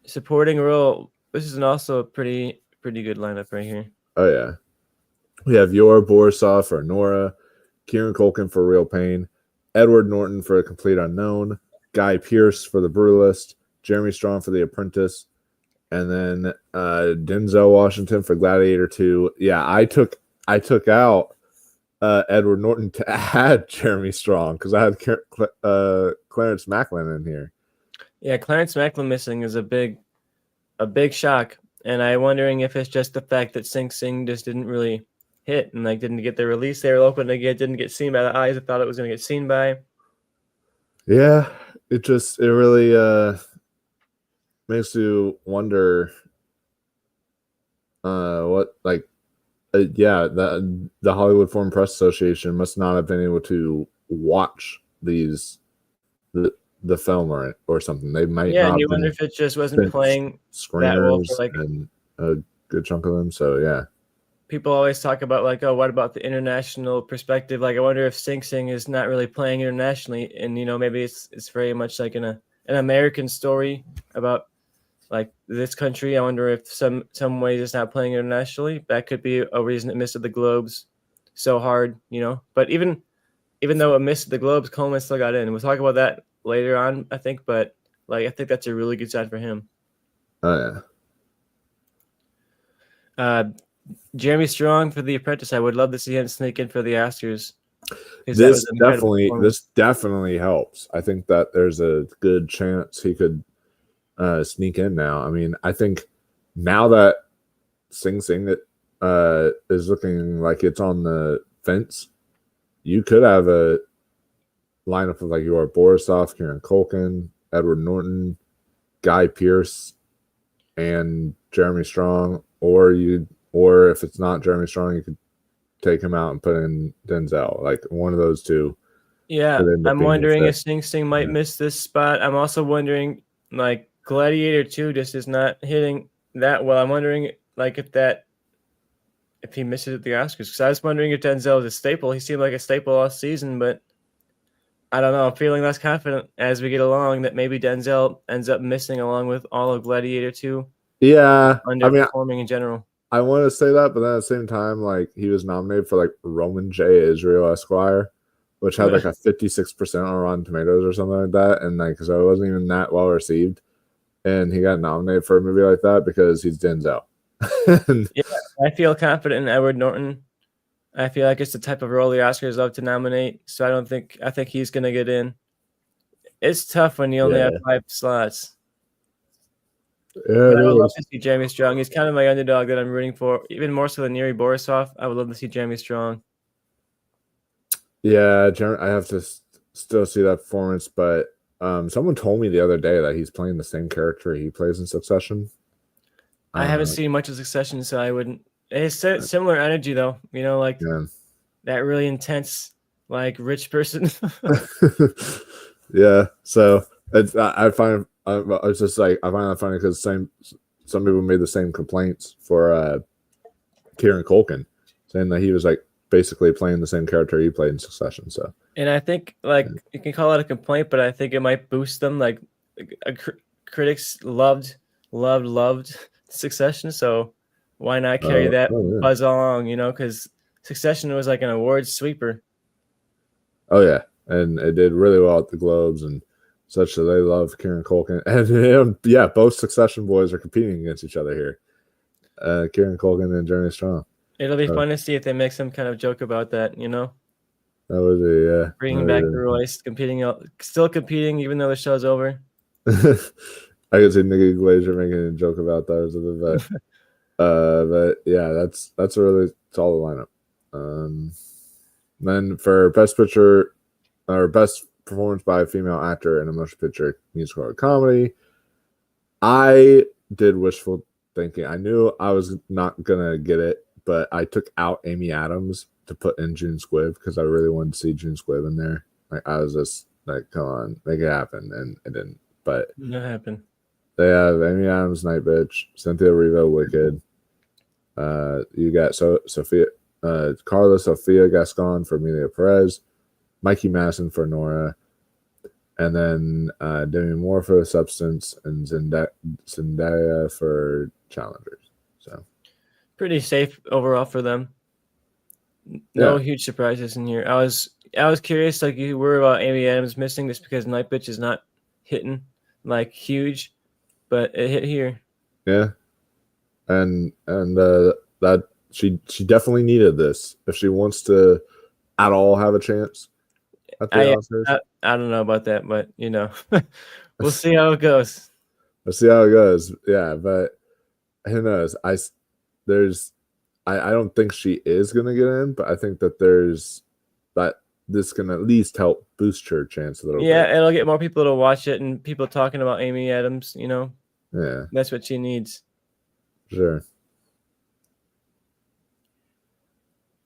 Supporting role. This is also a pretty good lineup right here. Oh yeah, we have Yor Borisov for Nora, Kieran Culkin for Real Pain, Edward Norton for A Complete Unknown, Guy Pearce for The Brutalist, Jeremy Strong for The Apprentice, and then Denzel Washington for Gladiator 2. Yeah, I took out Edward Norton to add Jeremy Strong because I had Clarence Macklin in here. Yeah, Clarence Macklin missing is a big shock, and I'm wondering if it's just the fact that Sing Sing just didn't really hit and like didn't get the release they were hoping to get, didn't get seen by the eyes I thought it was going to get seen by. Yeah, it really makes you wonder what like the Hollywood Foreign Press Association must not have been able to watch the film or something. They might Yeah, not and you have been wonder if it just wasn't playing that well screeners for like and a good chunk of them. So yeah. people always talk about like, oh, what about the international perspective? Like, I wonder if Sing Sing is not really playing internationally, and maybe it's very much like an American story about like this country. I wonder if some ways it's not playing internationally. That could be a reason it missed the Globes so hard, But even though it missed the Globes, Coleman still got in. We'll talk about that later on, I think. But like, I think that's a really good sign for him. Oh yeah. Jeremy Strong for The Apprentice. I would love to see him sneak in for the Oscars. This definitely helps. I think that there's a good chance he could sneak in now. I mean, I think now that Sing Sing is looking like it's on the fence, you could have a lineup of like Yor Borisov, Kieran Culkin, Edward Norton, Guy Pearce, and Jeremy Strong, or if it's not Jeremy Strong, you could take him out and put in Denzel, like one of those two. Yeah, I'm wondering if Sing Sing might miss this spot. I'm also wondering, like, Gladiator 2 just is not hitting that well. I'm wondering, like, if he misses at the Oscars, because I was wondering if Denzel is a staple. He seemed like a staple all season, but I don't know. I'm feeling less confident as we get along that maybe Denzel ends up missing along with all of Gladiator 2. Yeah, underperforming in general. I want to say that, but then at the same time, like he was nominated for like Roman J. Israel Esquire, which had like a 56% on Rotten Tomatoes or something like that, and like so it wasn't even that well received, and he got nominated for a movie like that because he's Denzel. Yeah, I feel confident in Edward Norton. I feel like it's the type of role the Oscars love to nominate, so I think he's gonna get in. It's tough when you only have 5 slots. Yeah, I would love to see Jeremy Strong. He's kind of my underdog that I'm rooting for, even more so than Yuri Borisov. I would love to see Jeremy Strong. Yeah, I have to still see that performance, but someone told me the other day that he's playing the same character he plays in Succession. I haven't seen much of Succession, so I wouldn't. It's similar energy, though. Like that really intense, like rich person. Yeah, so I find it's just like I find that funny because some people made the same complaints for Kieran Culkin, saying that he was like basically playing the same character he played in Succession. So, and I think like you can call it a complaint, but I think it might boost them. Like critics loved Succession, so why not carry that buzz along? Because Succession was like an awards sweeper. Oh yeah, and it did really well at the Globes and such. So they love Kieran Culkin, and yeah, both Succession boys are competing against each other here. Kieran Culkin and Jeremy Strong. It'll be fun to see if they make some kind of joke about that. That would be bringing back Royce, still competing even though the show's over. I could see Nikki Glazer making a joke about that or something, but yeah, that's a really solid lineup. Then for best picture or best performance by a female actor in a motion picture, musical, or comedy, I did wishful thinking. I knew I was not gonna get it, but I took out Amy Adams to put in June Squibb because I really wanted to see June Squibb in there. Like I was just like, come on, make it happen, and it didn't. But that happened. They have Amy Adams, Night Bitch, Cynthia Erivo, Wicked. You got Carla Sofia Gascon for Emilia Perez, Mikey Madison for Nora, and then Demi Moore for Substance, and Zendaya for Challengers. So Pretty safe overall for them. No Yeah. huge surprises in here. I was curious, like you were, about Amy Adams missing, just because Night Bitch is not hitting like huge, but it hit here. yeah, and that she definitely needed this if she wants to at all have a chance at the Oscars. I don't know about that, but we'll see how it goes. Let's see how it goes. Yeah, but who knows? I don't think she is gonna get in, but I think that this can at least help boost her chance a little Yeah, bit. it'll get more people to watch it and people talking about Amy Adams. Yeah, That's what she needs. sure.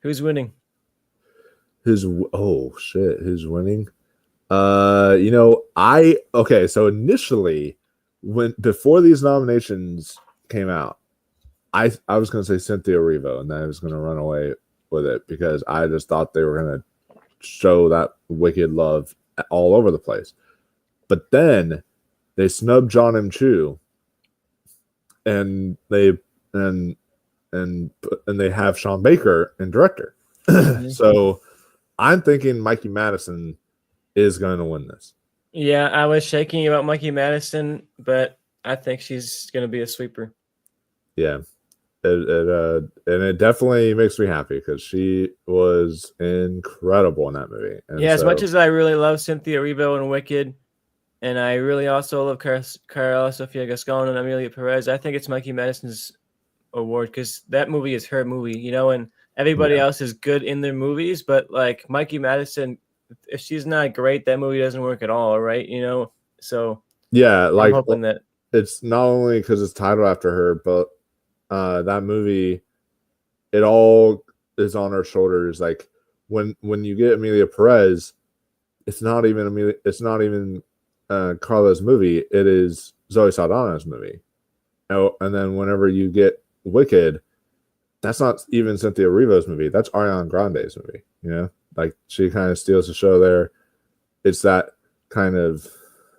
Who's winning? Who's winning? So initially, before these nominations came out, I was gonna say Cynthia Erivo, and then I was gonna run away with it because I just thought they were gonna show that wicked love all over the place. But then they snubbed John M. Chu, and they have Sean Baker in director. So I'm thinking Mikey Madison is going to win this. Yeah, I was shaking about Mikey Madison, but I think she's going to be a sweeper. Yeah. And it definitely makes me happy because she was incredible in that movie. And as much as I really love Cynthia Erivo and Wicked, and I really also love Carla Sofia Gascon and Amelia Perez, I think it's Mikey Madison's award because that movie is her movie, and everybody else is good in their movies, but like Mikey Madison, if she's not great, that movie doesn't work at all, right? So yeah, like I'm hoping that it's not only because it's titled after her, but that movie, it all is on her shoulders. Like when you get Amelia Perez, it's not even Carla's movie. It is Zoe Saldana's movie. Oh, and then whenever you get Wicked, that's not even Cynthia Erivo's movie. That's Ariana Grande's movie. Like she kind of steals the show there. It's that kind of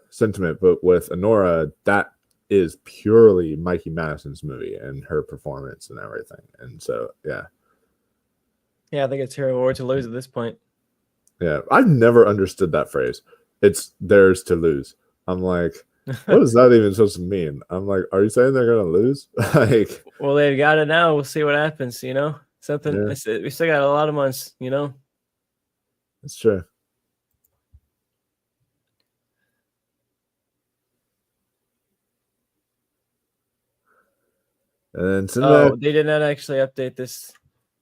sentiment, but with Anora, that is purely Mikey Madison's movie and her performance and everything. And so, yeah, I think it's her award to lose at this point. Yeah, I've never understood that phrase. It's theirs to lose. I'm like, what is that even supposed to mean? I'm like, are you saying they're gonna lose? Like, well, they've got it now. We'll see what happens. Something. Yeah. We still got a lot of months. It's true. And then they did not actually update this.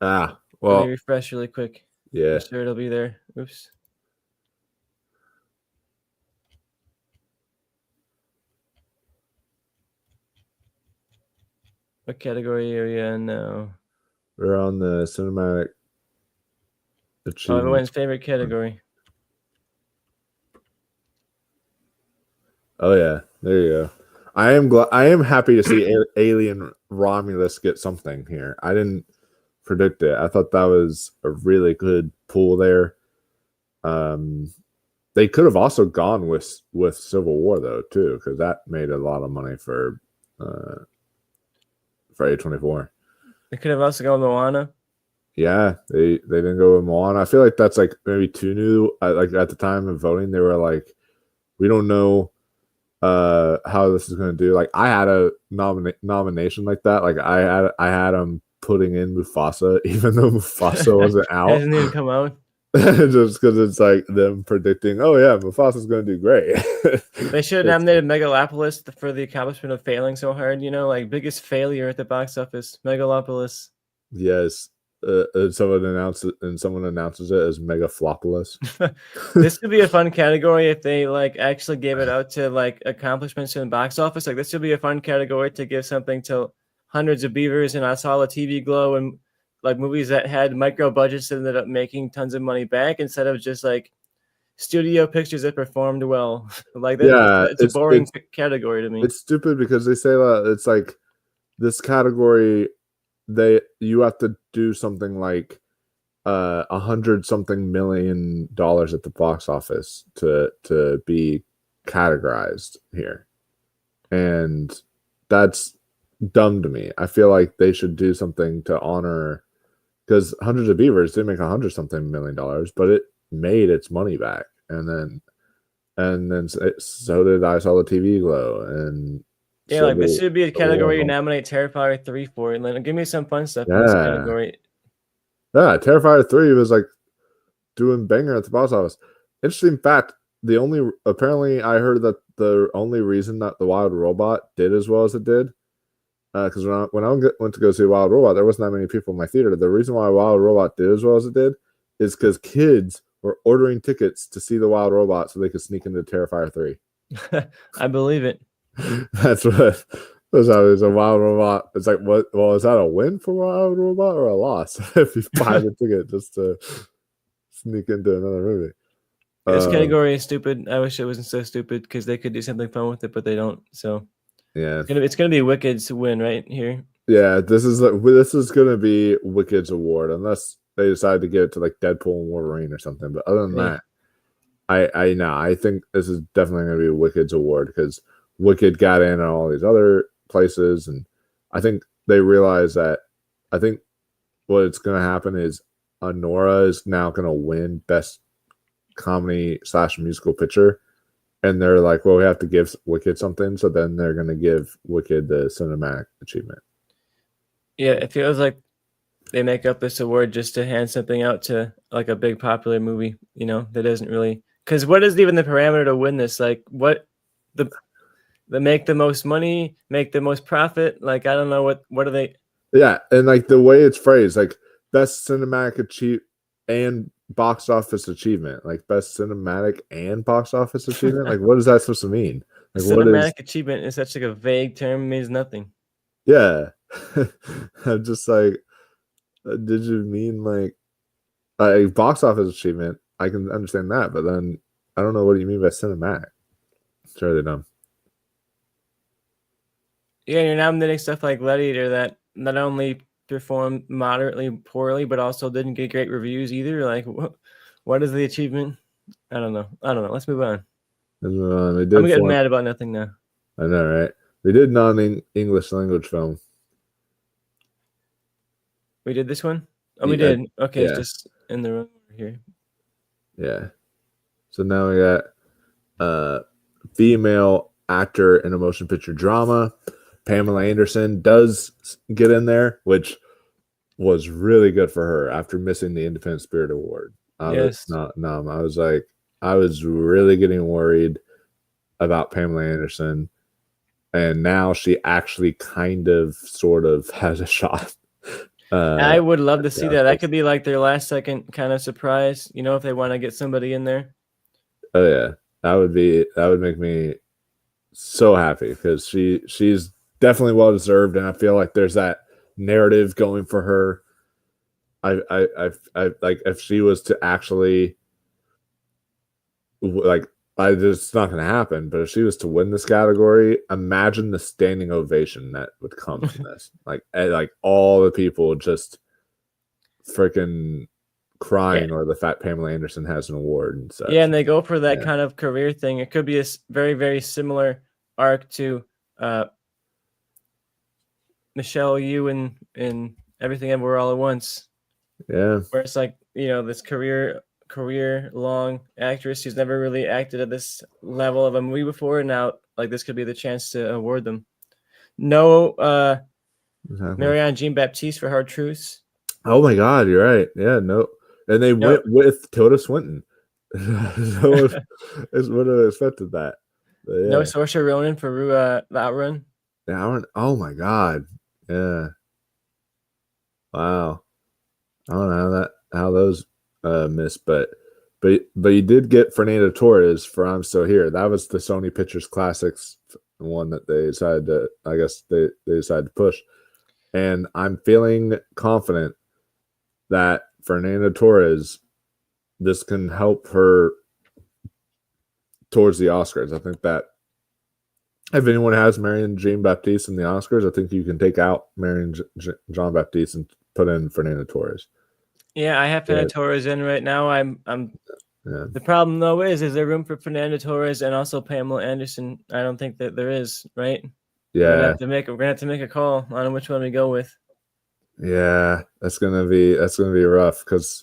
well, Let me refresh really quick. Yeah, I'm sure it'll be there. Oops. What category are you in now? we're on the cinematic achievement. Everyone's favorite category. Oh yeah, there you go. I am happy to see Alien Romulus get something here. I didn't predict it. I thought that was a really good pull there. They could have also gone with Civil War though too, because that made a lot of money for A24. They could have also gone with Moana. Yeah, they didn't go with Moana. I feel like that's like maybe too new. Like at the time of voting, they were like, we don't know how this is going to do. Like I had a nomination like that. Like I had them putting in Mufasa, even though Mufasa wasn't out. Hasn't even come out. Just because it's like them predicting, oh yeah, Mufasa's going to do great. They should have nominated Megalopolis for the accomplishment of failing so hard. Like biggest failure at the box office, Megalopolis. Yes. Someone announces it as Megaflopolis. This could be a fun category if they like actually gave it out to like accomplishments in the box office. Like this would be a fun category to give something to Hundreds of Beavers and I Saw a TV Glow and like movies that had micro budgets that ended up making tons of money back instead of just like studio pictures that performed well. Like that, Yeah, it's a boring category to me. It's stupid because they say that it's like this category. You have to do something like $100-something million at the box office to be categorized here, and that's dumb to me. I feel like they should do something to honor, because Hundreds of Beavers did make $100-something million, but it made its money back, and then so did I Saw the TV Glow, and Yeah, so like this did should be a the category you Warhol. nominate Terrifier 3 for, and then give me some fun stuff in this Yeah. category. Yeah, Terrifier 3 was like doing banger at the box office. Interesting fact, apparently I heard that the only reason that the Wild Robot did as well as it did, because when I went to go see Wild Robot, there wasn't that many people in my theater. The reason why Wild Robot did as well as it did is because kids were ordering tickets to see the Wild Robot so they could sneak into Terrifier 3. I believe it. That's how it's a Wild Robot. It's like, what? Well, is that a win for Wild Robot or a loss if you buy the ticket just to sneak into another movie? This category is stupid. I wish it wasn't so stupid because they could do something fun with it, but they don't. So Yeah, it's gonna be Wicked's win right here. yeah. This is gonna be Wicked's award unless they decide to give it to like Deadpool and Wolverine or something. But other than Yeah. that, I think this is definitely gonna be Wicked's award because Wicked got in on all these other places, and I think they realize that. I think what's gonna happen is Anora is now gonna win Best Comedy / Musical Picture, and they're like, well, we have to give Wicked something, so then they're gonna give Wicked the cinematic achievement. Yeah, it feels like they make up this award just to hand something out to like a big popular movie, that doesn't really, because what is even the parameter to win this? Like what the make the most money, make the most profit? Like I don't know what are they? Yeah, and like the way it's phrased, like Best Cinematic Achieve and Box Office Achievement, like Best Cinematic and Box Office Achievement. Like, what is that supposed to mean? Like, Cinematic achievement is such like a vague term, it means nothing. Yeah, I'm just like, did you mean like a box office achievement? I can understand that, but then I don't know what do you mean by cinematic. It's really dumb. Yeah, you're nominating stuff like Gladiator that not only performed moderately poorly, but also didn't get great reviews either. Like, what is the achievement? I don't know. Let's move on. I'm getting mad about nothing now. I know, right? They did non-English language film. We did this one? Oh, Yeah, we did. Okay, yeah. It's just in the room over here. Yeah. So now we got female actor in a motion picture drama. Pamela Anderson does get in there, which was really good for her after missing the Independent Spirit Award. Yes. I was really getting worried about Pamela Anderson, and now she actually kind of sort of has a shot. I would love to see that. That could be like their last second kind of surprise, if they want to get somebody in there. Oh yeah, that would make me so happy because she's definitely well deserved, and I feel like there's that narrative going for her. I like if she was to actually like. It's not going to happen, but if she was to win this category, imagine the standing ovation that would come from this. Like all the people just freaking crying or the fact Pamela Anderson has an award and such. Yeah, and they go for that kind of career thing. It could be a very, very similar arc to Michelle Yeoh in Everything Everywhere All at Once. Yeah. Where it's like, this career-long actress who's never really acted at this level of a movie before. Now, like, this could be the chance to award them. No, Marianne Jean-Baptiste for Hard Truths. Oh my God, you're right. Yeah, no. And they went with Tilda Swinton. So it would have expected that. Yeah. No Saoirse Ronan for The Outrun. The Outrun. Oh my God. Yeah. Wow. I don't know how those missed, but you did get Fernando Torres for I'm Still Here. That was the Sony Pictures Classics one that they decided to, I guess they decided to push. And I'm feeling confident that Fernando Torres, this can help her towards the Oscars. I think that if anyone has Marianne Jean-Baptiste in the Oscars, I think you can take out Marianne Jean-Baptiste and put in Fernando Torres. Yeah, I have Fernando Yeah. Torres in right now. I'm Yeah. The problem though is there room for Fernando Torres and also Pamela Anderson? I don't think that there is, right? We're gonna Yeah. have to make a call on which one we go with. Yeah. That's gonna be rough because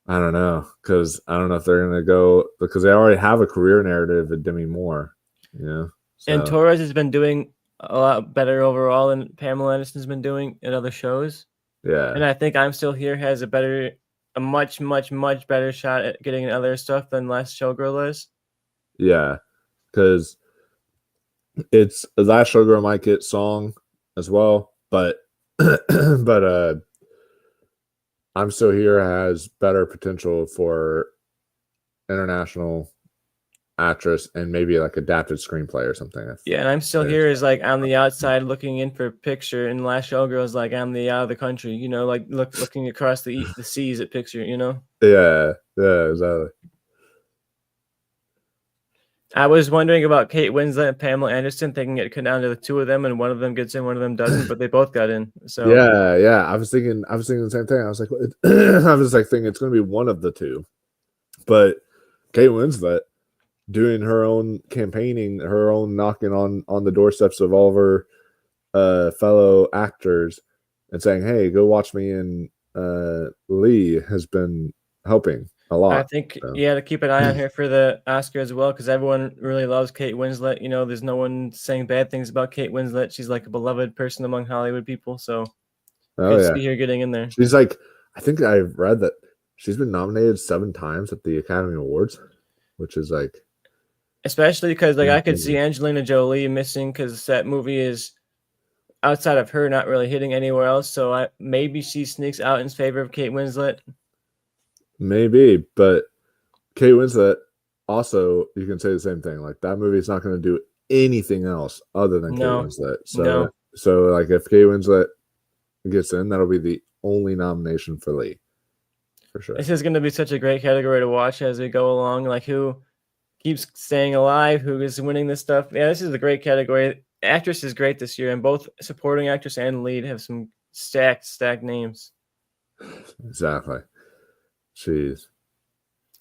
I don't know if they're gonna go because they already have a career narrative at Demi Moore. You know. And So, Torres has been doing a lot better overall than Pamela Anderson's been doing in other shows. yeah. And I think I'm Still Here has a much, much, much better shot at getting other stuff than Last Showgirl is. Yeah. Because it's Last Showgirl might get song as well, but but I'm Still Here has better potential for international actress and maybe like adapted screenplay or something. Yeah, and I'm Still Yeah. Here is like on the outside looking in for a picture, and Last Showgirl is like I'm the out of the country, you know, like looking across the seas at picture, you know. Yeah, exactly. I was wondering about Kate Winslet and Pamela Anderson, thinking it could down to the two of them, and one of them gets in, one of them doesn't, but they both got in. So Yeah. I was thinking the same thing. I was like, I was like thinking it's going to be one of the two, but Kate Winslet doing her own campaigning, her own knocking on the doorsteps of all of her fellow actors and saying, "Hey, go watch me in Lee," has been helping a lot. I think to keep an eye on her for the Oscar as well, because everyone really loves Kate Winslet. You know, there's no one saying bad things about Kate Winslet. She's like a beloved person among Hollywood people. So good to see her getting in there. She's like, I think I've read that she's been nominated 7 times at the Academy Awards, which is like, especially because like I could see Angelina Jolie missing because that movie is outside of her not really hitting anywhere else. So maybe she sneaks out in favor of Kate Winslet. Maybe, but Kate Winslet also, you can say the same thing. Like that movie is not going to do anything else other than Kate Winslet. So like if Kate Winslet gets in, that'll be the only nomination for Lee, for sure. This is going to be such a great category to watch as we go along. Like who keeps staying alive, who is winning this stuff. Yeah, this is a great category. Actress is great this year, and both supporting actress and lead have some stacked names. Exactly. Jeez.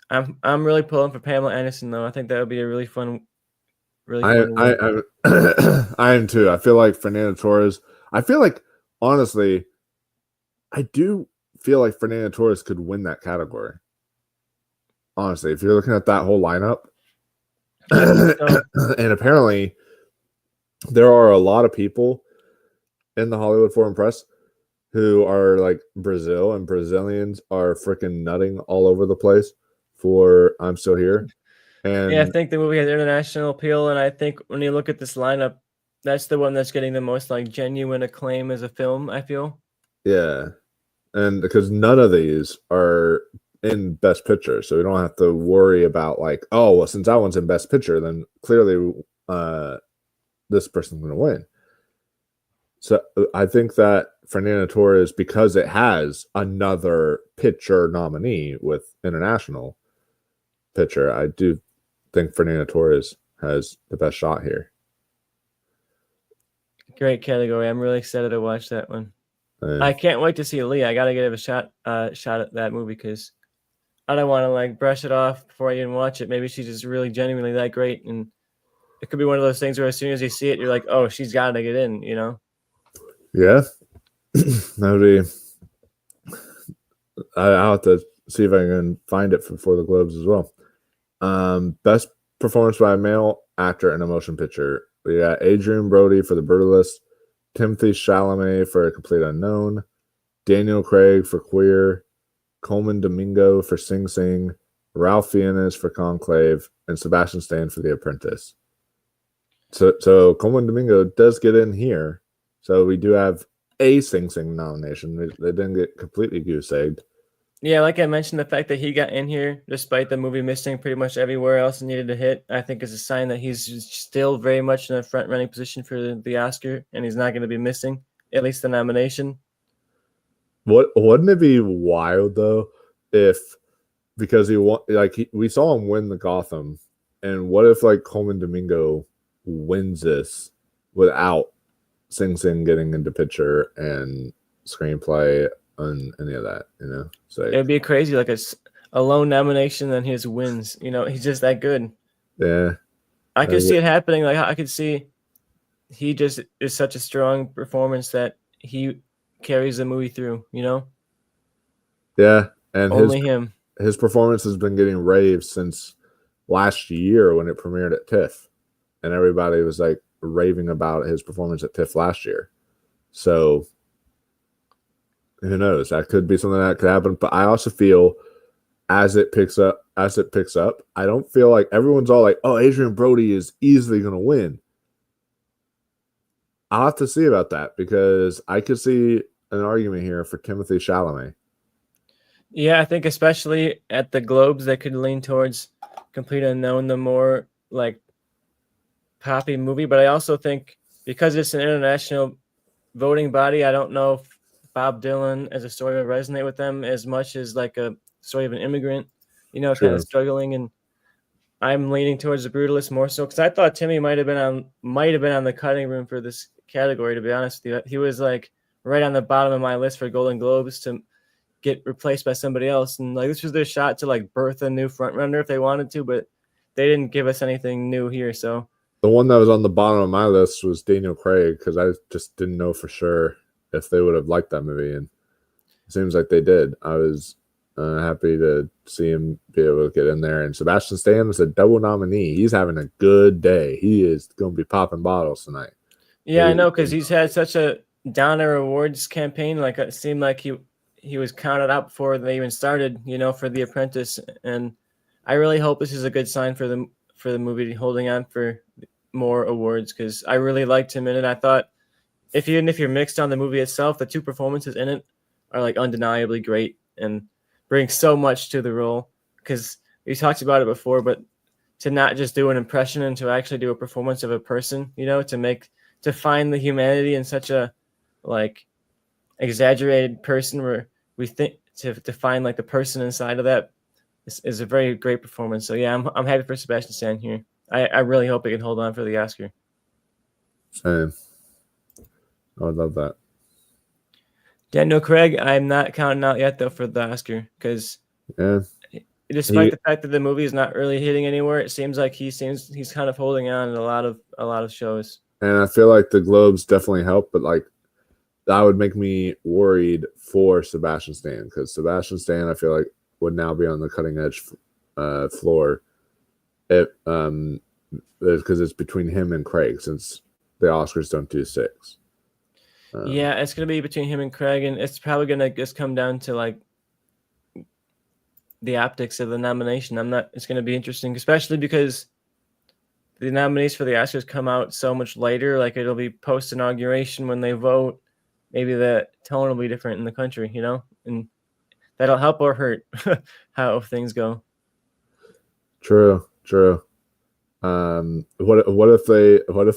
I'm really pulling for Pamela Anderson though. I think that would be a really fun. I am too. I feel like Fernando Torres. I feel like honestly, I do feel like Fernando Torres could win that category. Honestly, if you're looking at that whole lineup, and apparently there are a lot of people in the Hollywood Foreign Press who are like Brazil, and Brazilians are freaking nutting all over the place for I'm Still Here. And yeah, I think the movie has international appeal, and I think when you look at this lineup, that's the one that's getting the most like genuine acclaim as a film, I feel. Yeah. And because none of these are in Best Picture, so we don't have to worry about like, oh, well, since that one's in Best Picture, then clearly this person's going to win. So I think that Fernando Torres, because it has another picture nominee with international picture, I do think Fernando Torres has the best shot here. Great category. I'm really excited to watch that one. I can't wait to see Lee. I gotta give a shot at that movie because I don't want to like brush it off before I even watch it. Maybe she's just really genuinely that great, and it could be one of those things where as soon as you see it, you're like, oh, she's got to get in, you know? Yeah, that would be. I'll have to see if I can find it for the Globes as well. Best performance by a male actor in a motion picture. We got Adrian Brody for The Brutalist, Timothy Chalamet for A Complete Unknown, Daniel Craig for Queer, Coleman Domingo for Sing Sing, Ralph Fiennes for Conclave, and Sebastian Stan for The Apprentice. So Coleman Domingo does get in here. So we do have a Sing Sing nomination. They didn't get completely goose-egged. Yeah, like I mentioned, the fact that he got in here, despite the movie missing pretty much everywhere else and needed to hit, I think is a sign that he's still very much in a front-running position for the Oscar, and he's not going to be missing at least the nomination. Wouldn't it be wild though if because we saw him win the Gotham, and what if like Coleman Domingo wins this without Sing Sing getting into picture and screenplay on any of that. So It'd be crazy, like a lone nomination, then his wins. He's just that good. yeah, I could see it happening. Like I could see he just is such a strong performance that he carries the movie through. yeah, and Only him. his performance has been getting raved since last year when it premiered at TIFF, and everybody was like raving about his performance at TIFF last year. So who knows? That could be something that could happen. But I also feel as it picks up, I don't feel like everyone's all like, "Oh, Adrian Brody is easily going to win." I'll have to see about that because I could see an argument here for Timothée Chalamet. Yeah, I think especially at the Globes, they could lean towards Complete Unknown, the more like poppy movie. But I also think because it's an international voting body, I don't know if Bob Dylan as a story would resonate with them as much as like a story of an immigrant, kind of struggling. And I'm leaning towards The Brutalist more so because I thought Timmy might have been on the cutting room for this category. To be honest with you, he was like right on the bottom of my list for Golden Globes to get replaced by somebody else, and like this was their shot to like birth a new front runner if they wanted to, but they didn't give us anything new here. So the one that was on the bottom of my list was Daniel Craig because I just didn't know for sure if they would have liked that movie, and it seems like they did. I was happy to see him be able to get in there, and Sebastian Stan is a double nominee. He's having a good day. He is going to be popping bottles tonight. Yeah, I know, because he's had such a downer awards campaign. Like it seemed like he was counted out before they even started, for The Apprentice. And I really hope this is a good sign for the movie holding on for more awards, because I really liked him in it. I thought even if you're mixed on the movie itself, the two performances in it are like undeniably great and bring so much to the role. Because we talked about it before, but to not just do an impression and to actually do a performance of a person, to find the humanity in such a like exaggerated person where we think to find like the person inside of that is a very great performance. So yeah, I'm happy for Sebastian Stan here. I really hope he can hold on for the Oscar. Same. I would love that. Daniel Craig, I'm not counting out yet though for the Oscar because despite the fact that the movie is not really hitting anywhere, it seems like he's kind of holding on in a lot of shows. And I feel like the Globes definitely help, but like that would make me worried for Sebastian Stan because Sebastian Stan, I feel like, would now be on the cutting edge floor. Because it's between him and Craig since the Oscars don't do 6. Yeah, it's gonna be between him and Craig, and it's probably gonna just come down to like the optics of the nomination. It's gonna be interesting, especially because the nominees for the Oscars come out so much later. Like it'll be post inauguration when they vote. Maybe the tone will be different in the country, and that'll help or hurt how things go. True. What if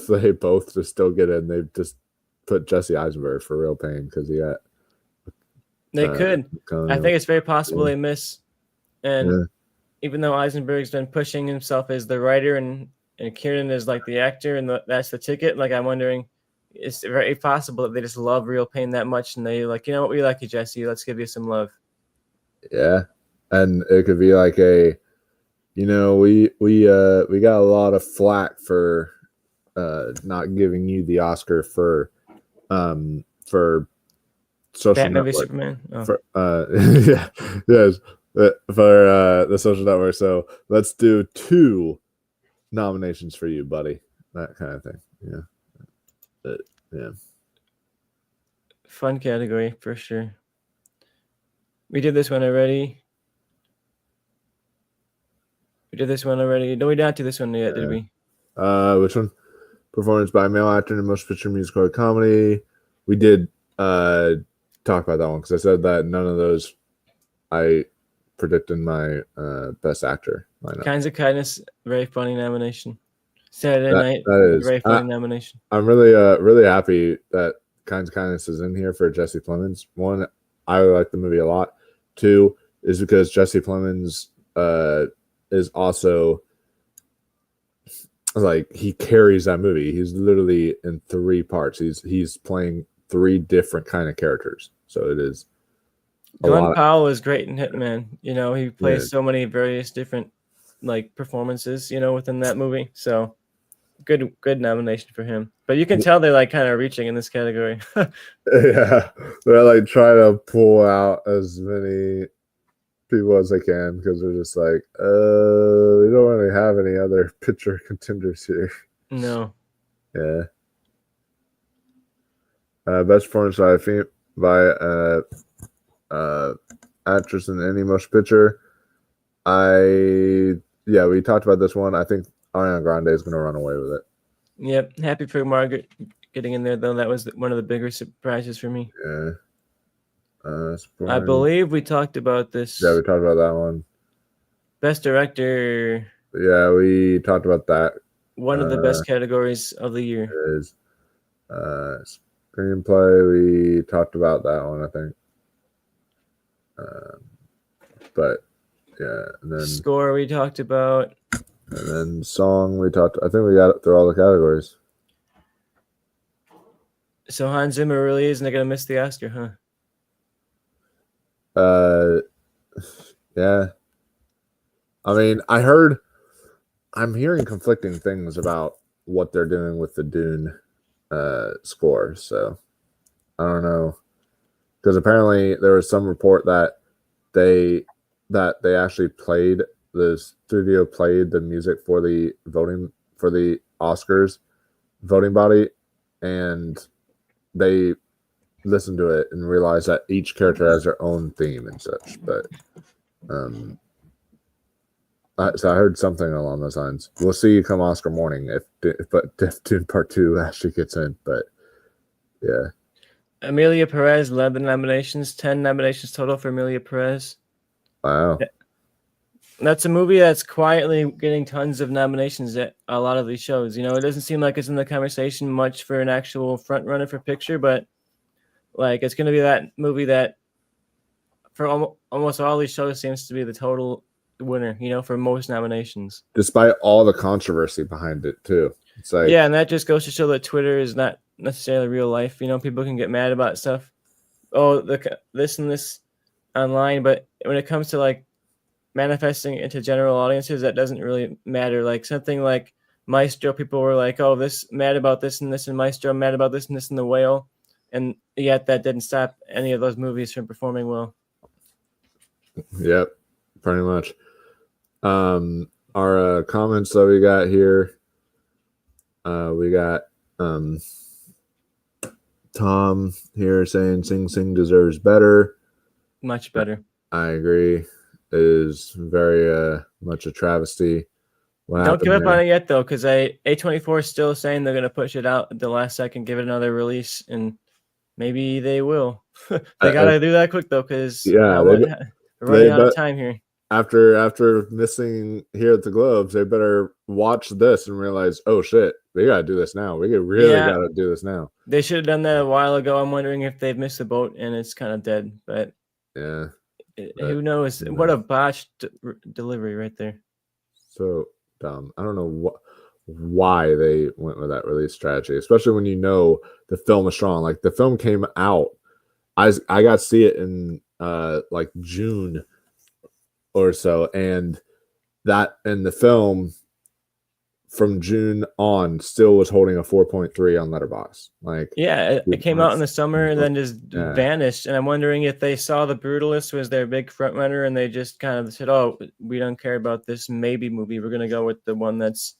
they both just still get in? They just put Jesse Eisenberg for real pain because he got. They could. I think it's very possible they miss. And even though Eisenberg's been pushing himself as the writer and Kieran is like the actor and that's the ticket, like I'm wondering, it's very possible that they just love Real Pain that much and they like, we like you, Jesse, let's give you some love. Yeah, and it could be like we got a lot of flack for not giving you the Oscar for Social Batman v Network. Superman. Oh. For, for the Social Network. So let's do 2 nominations for you, buddy. That kind of thing. Yeah. Fun category for sure. We did this one already. No, we didn't do this one yet, did we? Which one? Performance by male actor in a motion picture, musical, or comedy. We did talk about that one because I said that none of those I predicted my best actor lineup. Kinds of Kindness, very funny nomination. Saturday Night, that is very funny nomination. I'm really happy that Kinds of Kindness is in here for Jesse Plemons. 1, I really like the movie a lot. 2 is because Jesse Plemons is also like he carries that movie. He's literally in 3 parts. He's playing 3 different kind of characters. So it is a Glenn lot. Powell is great in Hitman. You know, he plays Yeah. so many various different like performances, you know, within that movie. So good nomination for him. But you can tell they're like kind of reaching in this category. Yeah, they're like trying to pull out as many people as they can because they're just like, we don't really have any other picture contenders here. No. Yeah. Best performance by actress in any motion picture. We talked about this one. I think Ariana Grande is going to run away with it. Yep. Happy for Margaret getting in there though. That was one of the bigger surprises for me. Yeah. I believe we talked about this. Yeah, we talked about that one. Best director. Yeah, we talked about that. One of the best categories of the year. Is screenplay. We talked about that one, I think. But yeah, and then Score we talked about. And then song we talked. I think we got it through all the categories. So Hans Zimmer really isn't going to miss the Oscar, huh? Yeah. I mean, I'm hearing conflicting things about what they're doing with the Dune score. So I don't know, because apparently there was some report that they actually played the studio played the music for the Oscars voting body, and they listened to it and realized that each character has their own theme and such. But so I heard something along those lines. We'll see come Oscar morning if Dune Part 2 actually gets in. But yeah, Amelia Perez led the nominations. 10 nominations total for Amelia Perez. wow. That's a movie that's quietly getting tons of nominations at a lot of these shows. You know, it doesn't seem like it's in the conversation much for an actual front runner for picture, but like it's going to be that movie that for almost all these shows seems to be the total winner, you know, for most nominations. Despite all the controversy behind it too. It's like, yeah, and that just goes to show that Twitter is not necessarily real life. You know, people can get mad about stuff. Oh, this and this online, but when it comes to like manifesting into general audiences, that doesn't really matter. Like something like Maestro, people were like, oh, this mad about this and this, and Maestro mad about this and this, and The Whale, and yet that didn't stop any of those movies from performing well. Yep, pretty much. Our comments that we got here, we got Tom here saying Sing Sing deserves better. Much better. I agree. It is very much a travesty. Don't give up on it yet though, because A24 is still saying they're going to push it out at the last second, give it another release, and maybe they will. They got to do that quick though, because we're running out of time here. After missing here at the Globes, they better watch this and realize, oh shit, we gotta do this now. We really gotta do this now. They should have done that a while ago. I'm wondering if they've missed the boat and it's kind of dead, but yeah, who knows? What a botched delivery right there. So dumb. I don't know why they went with that release strategy, especially when you know the film is strong. Like the film came out, I got to see it in like June or so, and the film from June on still was holding a 4.3 on Letterboxd. Like, yeah, it came out in the summer and then just vanished. And I'm wondering if they saw The Brutalist was their big front runner and they just kind of said, oh, we don't care about this maybe movie. We're going to go with the one that's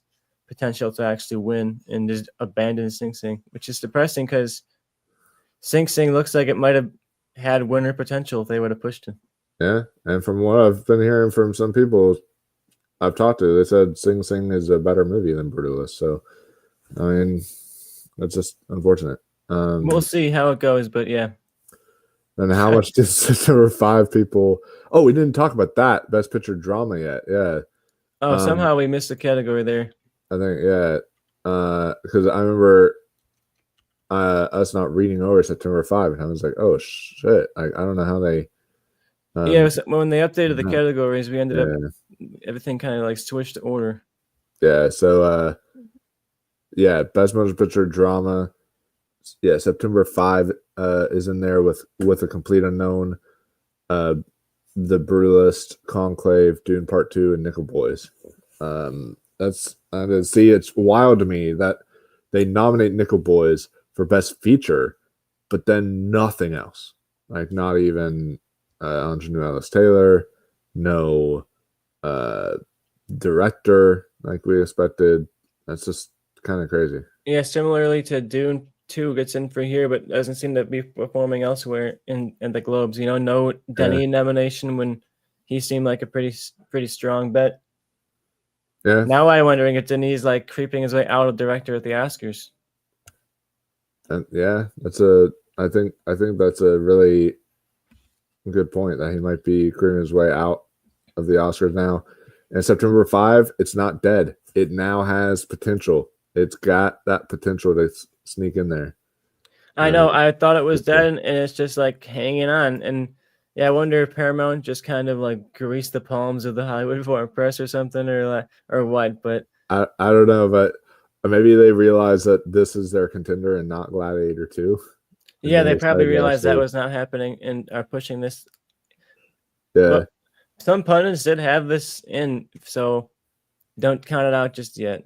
potential to actually win, and just abandon Sing Sing, which is depressing because Sing Sing looks like it might have had winner potential if they would have pushed it. Yeah, and from what I've been hearing from some people I've talked to, they said Sing Sing is a better movie than Brutalist. So, I mean, that's just unfortunate. We'll see how it goes, but yeah. And how much did there were 5 people? Oh, we didn't talk about that Best Picture Drama yet. Yeah. Oh, somehow we missed a category there. I think because I remember us not reading over September 5, and I was like, oh shit! I don't know how they. When they updated the categories, we ended up everything kind of like switched to order. Yeah. So Best Motion Picture Drama. Yeah, September 5 is in there with A Complete Unknown, The Brutalist, Conclave, Dune Part 2, and Nickel Boys. That's see, it's wild to me that they nominate Nickel Boys for Best Feature, but then nothing else. Like not even Ingenue Ellis Taylor, no director like we expected. That's just kind of crazy. Yeah, similarly to Dune 2 gets in for here, but doesn't seem to be performing elsewhere in the Globes. You know, no Denny nomination when he seemed like a pretty strong bet. Yeah. Now I'm wondering if Denis like creeping his way out of director at the Oscars. And yeah, I think that's a really good point that he might be creeping his way out of the Oscars now. And September 5, it's not dead. It now has potential. It's got that potential to sneak in there. I know. I thought it was dead, and it's just like hanging on. And yeah, I wonder if Paramount just kind of like greased the palms of the Hollywood Foreign Press or something, or what. But I don't know, but maybe they realize that this is their contender and not Gladiator 2. Yeah, they probably realized that was not happening and are pushing this. Yeah. But some pundits did have this in, so don't count it out just yet.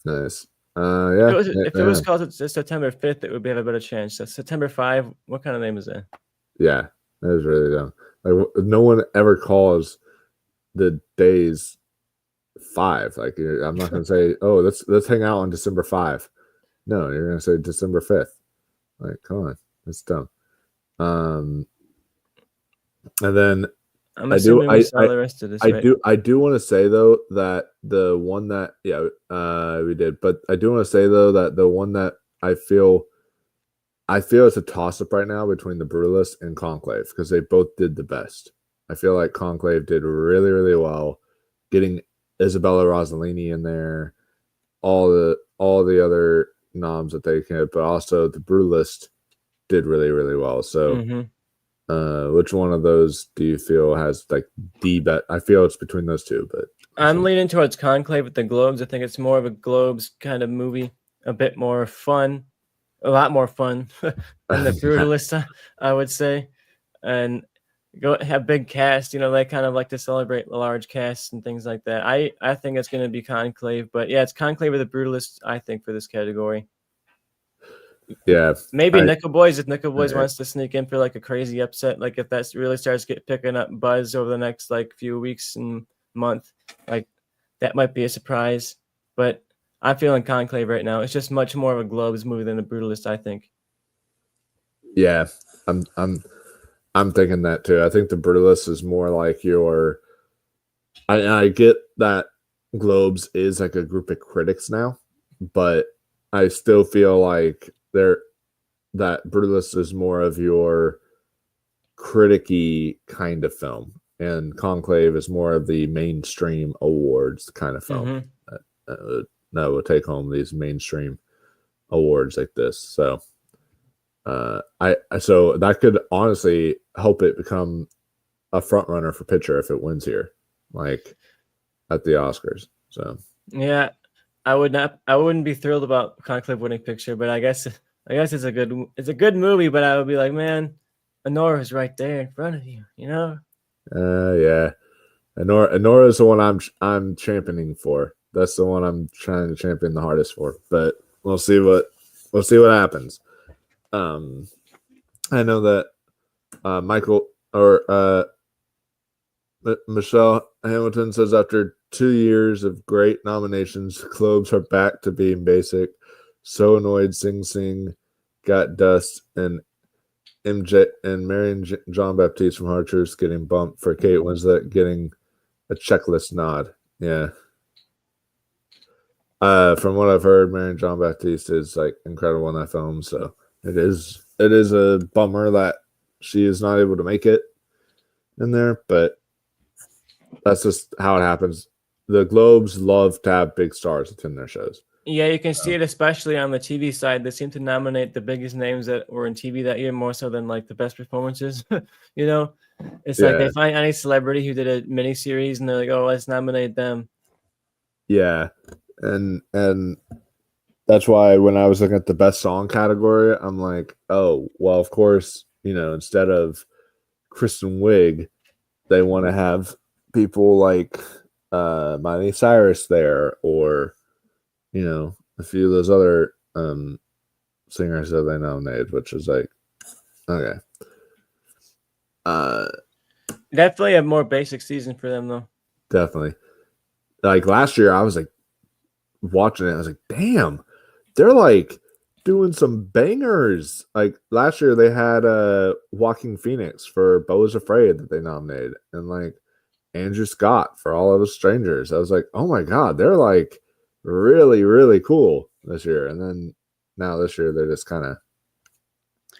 Nice. Yeah. If it was called September 5th, it would have a better chance. So September 5, what kind of name is that? Yeah, that is really dumb. Like no one ever calls the days 5. Like I'm not gonna say, oh, let's hang out on December 5. No, you're gonna say December 5th. Like, come on, that's dumb. And then I'm assuming we saw the rest of this. I do want to say though that the one that we did, but I do want to say though that the one that I feel it's a toss up right now between the Brutalist and Conclave because they both did the best. I feel like Conclave did really, really well, getting Isabella Rossellini in there, all the other noms that they can, but also the Brutalist did really, really well. So, which one of those do you feel has like the bet? I feel it's between those two, but I'm leaning towards Conclave with the Globes. I think it's more of a Globes kind of movie, a bit more fun, a lot more fun than the Brutalist, I would say, and go have big cast. You know, they kind of like to celebrate the large casts and things like that. I think it's going to be Conclave, but yeah, it's Conclave or the Brutalist. I think for this category. Yeah, maybe Nickel Boys if Nickel Boys wants to sneak in for like a crazy upset, like if that really starts picking up buzz over the next like few weeks and month, like that might be a surprise. But I'm feeling Conclave right now. It's just much more of a Globes movie than the Brutalist, I think. Yeah, I'm thinking that too. I think the Brutalist is more like your. I get that Globes is like a group of critics now, but I still feel like that Brutalist is more of your critic-y kind of film, and Conclave is more of the mainstream awards kind of film that will take home these mainstream awards like this. So, so that could honestly help it become a front runner for Picture if it wins here, like at the Oscars. So yeah. I wouldn't be thrilled about Conclave winning Picture, but I guess it's a good movie, but I would be like, man, Anora's right there in front of you, you know? Yeah. Anora is the one I'm championing for. That's the one I'm trying to champion the hardest for. But we'll see what happens. I know that Michael or Michelle Hamilton says after 2 years of great nominations, Globes are back to being basic. So annoyed Sing Sing, Got Dust, and MJ and Marion John Baptiste from Hard Truths getting bumped for Kate Winslet getting a checklist nod. Yeah. From what I've heard, Marion John Baptiste is like incredible in that film. So it is a bummer that she is not able to make it in there, but that's just how it happens. The Globes love to have big stars attend their shows. Yeah, you can see it especially on the TV side. They seem to nominate the biggest names that were in TV that year more so than like the best performances. You know, it's like they find any celebrity who did a mini series and they're like, oh, let's nominate them. Yeah, and that's why when I was looking at the best song category, I'm like, oh, well, of course, you know, instead of Kristen Wiig, they want to have people like Miley Cyrus there, or a few of those other singers that they nominated, which is like, okay. Definitely a more basic season for them, though. Definitely. Like last year, I was like watching it. I was like, damn, they're like doing some bangers. Like last year, they had Joaquin Phoenix for Beau is Afraid that they nominated, and like Andrew Scott for All of Us Strangers. I was like, oh my God, they're like really, really cool this year. And then now this year, they're just kind of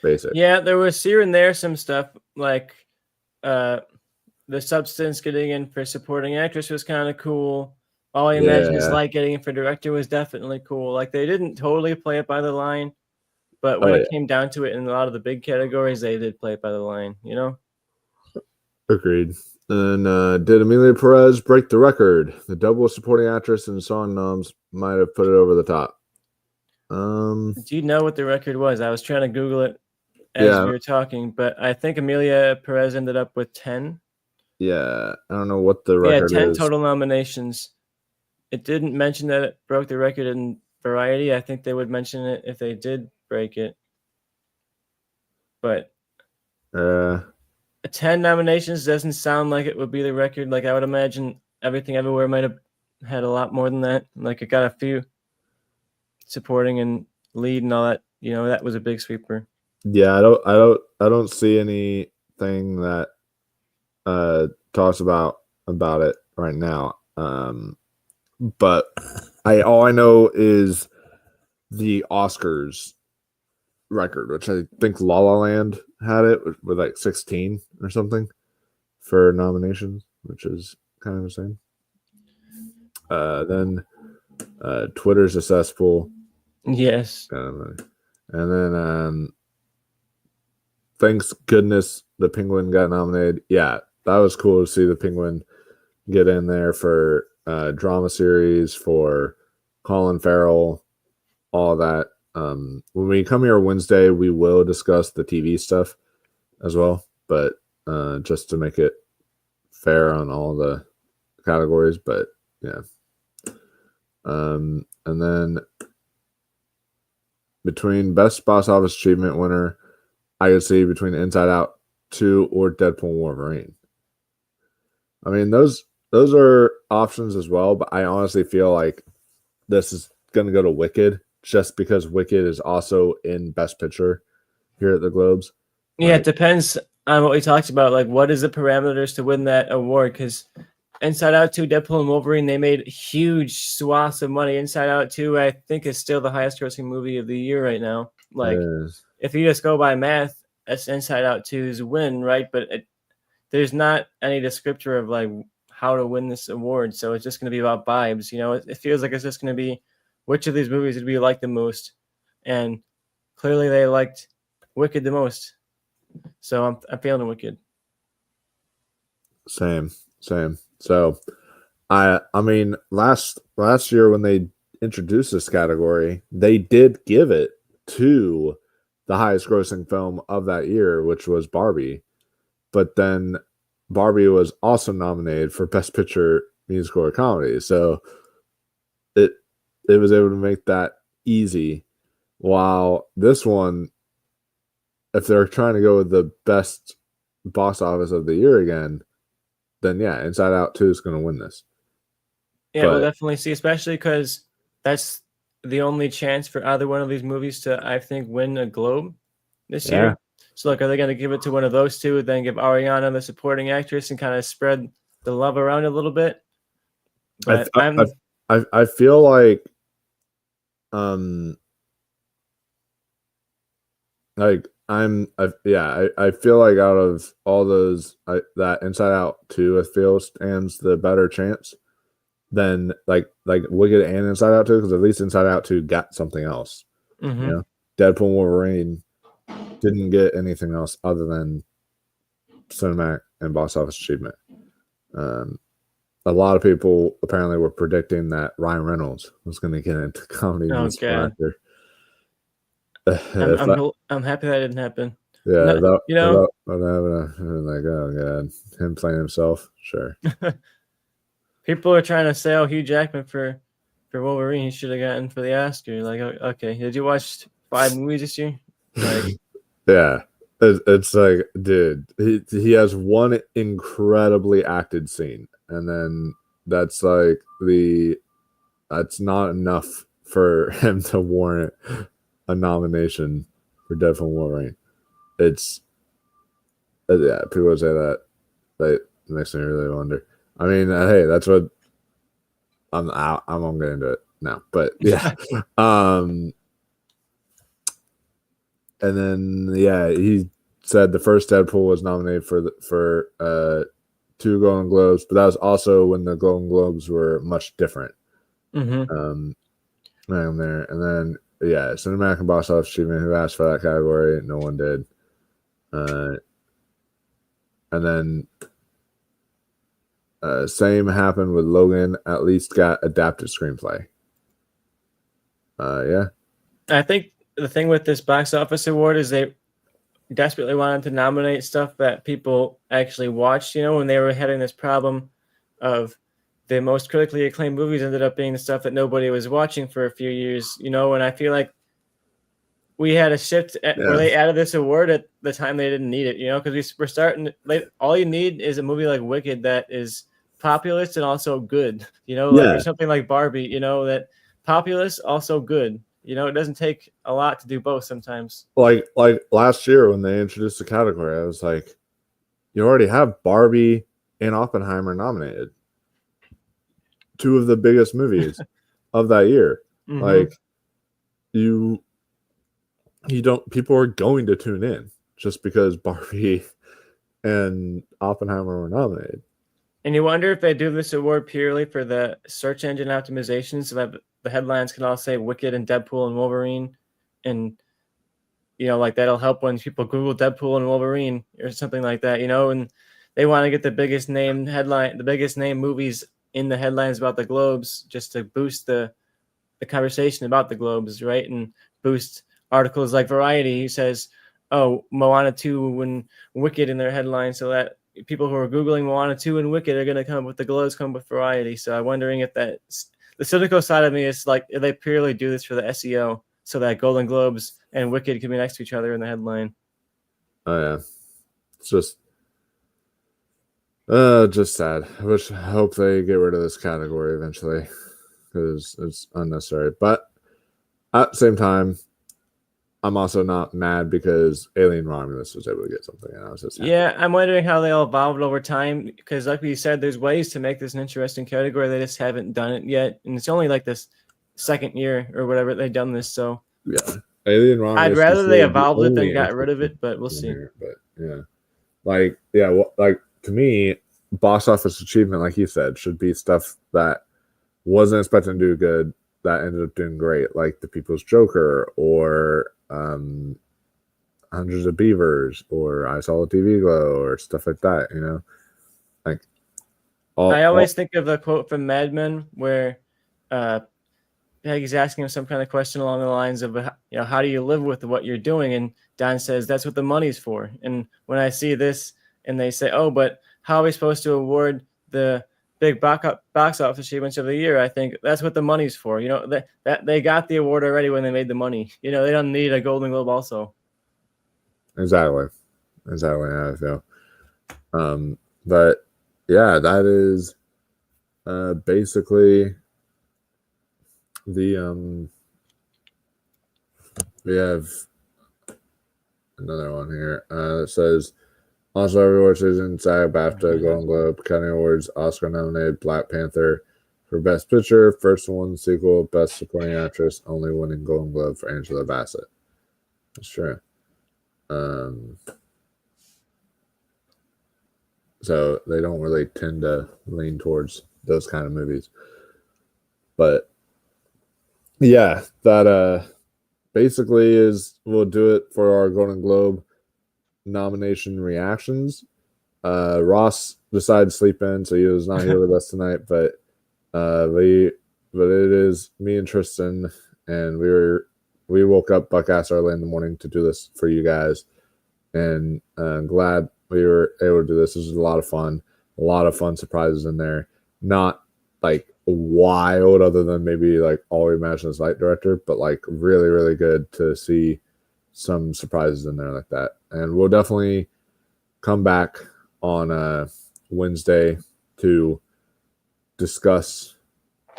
basic. Yeah, there was here and there some stuff like The Substance getting in for supporting actress was kind of cool. All I Imagine Is Yeah. Like getting in for director was definitely cool. Like they didn't totally play it by the line, but when it came down to it in a lot of the big categories, they did play it by the line, you know? Agreed. And did Amelia Perez break the record? The double supporting actress and song noms might have put it over the top. Do you know what the record was? I was trying to Google it as Yeah. we were talking, but I think Amelia Perez ended up with 10. Yeah, I don't know what the Yeah, record 10 is. total nominations. It didn't mention that it broke the record in Variety. I think they would mention it if they did break it. But 10 nominations doesn't sound like it would be the record. Like I would imagine Everything Everywhere might have had a lot more than that. Like it got a few supporting and lead and all that. You know, that was a big sweeper. Yeah, I don't see anything that talks about it right now. But all I know is the Oscars record, which I think La La Land had it with like 16 or something for nominations, which is kind of insane. Then Twitter's a cesspool. Yes. And then thanks goodness the Penguin got nominated. Yeah, that was cool to see the Penguin get in there for drama series, for Colin Farrell, all that. When we come here Wednesday, we will discuss the TV stuff as well, but just to make it fair on all the categories. But yeah. And then between Best Box Office Achievement winner, I could see between Inside Out 2 or Deadpool and Wolverine. I mean, those are options as well, but I honestly feel like this is going to go to Wicked just because Wicked is also in Best Picture here at the Globes. Yeah, it depends on what we talked about. Like, what is the parameters to win that award? Because Inside Out 2, Deadpool and Wolverine, they made huge swaths of money. Inside Out 2, I think, is still the highest grossing movie of the year right now. Like, if you just go by math, that's Inside Out 2's win, right? But there's not any descriptor of like how to win this award, so it's just going to be about vibes. You know, it feels like it's just going to be which of these movies did we like the most, and clearly they liked Wicked the most. So I'm feeling Wicked. Same. So, I mean, last year when they introduced this category, they did give it to the highest grossing film of that year, which was Barbie. But then Barbie was also nominated for Best Picture Musical or Comedy. So it was able to make that easy. While this one, if they're trying to go with the best box office of the year again, then yeah, Inside Out 2 is going to win this. Yeah, we'll definitely see, especially because that's the only chance for either one of these movies to, I think, win a Globe this year. So, look, are they going to give it to one of those two, then give Ariana the supporting actress and kind of spread the love around a little bit? But I feel like, I feel like out of all those, that Inside Out 2, I feel, stands the better chance than like Wicked and Inside Out 2, because at least Inside Out 2 got something else. Mm-hmm. You know, Deadpool and Wolverine didn't get anything else other than cinematic and box office achievement. A lot of people apparently were predicting that Ryan Reynolds was going to get into comedy musical actor. I'm happy that didn't happen. Yeah, No, you know, like, oh god, him playing himself. Sure. people are trying to say, "Oh, Hugh Jackman for Wolverine, he should have gotten for the Oscar." Like, okay, did you watch 5 movies this year? Like, Yeah, it's like, dude, he has one incredibly acted scene, and then that's like that's not enough for him to warrant a nomination for Deadpool and Wolverine. It's yeah, people say that. That makes me really wonder. I mean, hey, that's what I'm gonna get into it now, but yeah. And then yeah, he said the first Deadpool was nominated for 2 Golden Globes, but that was also when the Golden Globes were much different. mhm. There, and then yeah, Cinematic and Box Office Achievement. Who asked for that category? No one did. And then same happened with Logan. At least got adapted screenplay. Yeah. I think the thing with this box office award is they desperately wanted to nominate stuff that people actually watched. You know, when they were having this problem of the most critically acclaimed movies ended up being the stuff that nobody was watching for a few years. You know, and I feel like we had a shift where they added this award at the time they didn't need it. You know, because we're starting. All you need is a movie like Wicked that is populist and also good. You know, like, or something like Barbie. You know, that populist also good. You know, it doesn't take a lot to do both sometimes. Like last year when they introduced the category, I was like, you already have Barbie and Oppenheimer nominated. 2 of the biggest movies of that year. Mm-hmm. Like you don't, people are going to tune in just because Barbie and Oppenheimer were nominated. And you wonder if they do this award purely for the search engine optimization so that the headlines can all say Wicked and Deadpool and Wolverine. And, you know, like that'll help when people Google Deadpool and Wolverine or something like that, you know, and they want to get the biggest name headline, the biggest name movies in the headlines about the Globes just to boost the conversation about the Globes, right? And boost articles like Variety, who says, oh, Moana 2 and Wicked in their headline, so that people who are Googling Moana 2 and Wicked are going to come up with the Globes, come with Variety. So I'm wondering if that's the cynical side of me is like, if they purely do this for the SEO so that Golden Globes and Wicked can be next to each other in the headline. Oh yeah, it's just sad. I hope they get rid of this category eventually because it's unnecessary. But at the same time, I'm also not mad because Alien Romulus was able to get something. And I was just happy. Yeah, I'm wondering how they all evolved over time because, like we said, there's ways to make this an interesting category. They just haven't done it yet, and it's only like this second year or whatever they've done this. So yeah, Alien Romulus. I'd rather they evolved it than got rid of it, but we'll see. But yeah, like to me, box office achievement, like you said, should be stuff that wasn't expecting to do good that ended up doing great, like The People's Joker or Hundreds of Beavers or I Saw the TV Glow or stuff like that, you know? Like I always think of the quote from Mad Men where Peggy's asking him some kind of question along the lines of, you know, how do you live with what you're doing? And Don says, that's what the money's for. And when I see this and they say, oh, but how are we supposed to award the big box office achievements of the year? I think that's what the money's for. You know, that they got the award already when they made the money. You know, they don't need a Golden Globe also. Exactly how I feel. But yeah, that is basically the we have another one here that says also every award season, SAG, BAFTA, Golden Globe, Academy Awards, Oscar nominated Black Panther for Best Picture, first one sequel, Best Supporting Actress, only winning Golden Globe for Angela Bassett. That's true. So they don't really tend to lean towards those kind of movies. But yeah, that basically we'll do it for our Golden Globe nomination reactions. Ross decided to sleep in, so he was not here with us tonight, but it is me and Tristan, and we woke up buck ass early in the morning to do this for you guys. and glad we were able to do this. This was a lot of fun surprises in there. Not like wild, other than maybe like All We Imagine as Light Director, but like really, really good to see some surprises in there like that. And we'll definitely come back on Wednesday to discuss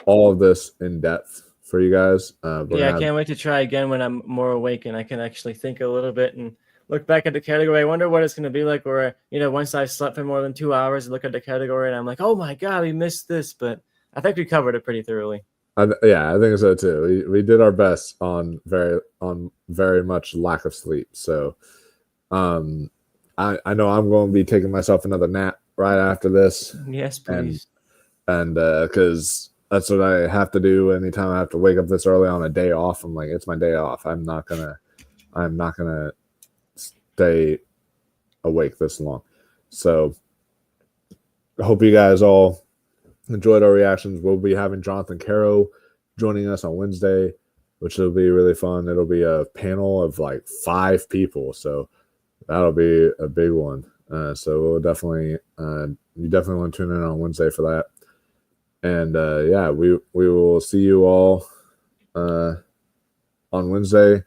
all of this in depth for you guys. Yeah, I can't wait to try again when I'm more awake and I can actually think a little bit and look back at the category. I wonder what it's going to be like, or once I've slept for more than 2 hours, look at the category and I'm like, oh my god, we missed this. But I think we covered it pretty thoroughly. I think so too. We did our best on very much lack of sleep. So, I know I'm going to be taking myself another nap right after this. Yes, please. And because that's what I have to do anytime I have to wake up this early on a day off. I'm like, it's my day off. I'm not gonna stay awake this long. So I hope you guys all enjoyed our reactions. We'll be having Jonathan Caro joining us on Wednesday, which will be really fun. It'll be a panel of like 5 people, so that'll be a big one. So we'll definitely you definitely want to tune in on Wednesday for that. And we will see you all on Wednesday.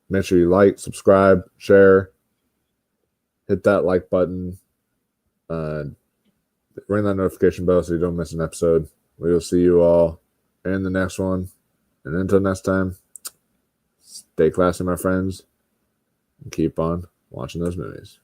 Make sure you like, subscribe, share, hit that like button, ring that notification bell so you don't miss an episode. We will see you all in the next one. And until next time, stay classy, my friends, and keep on watching those movies.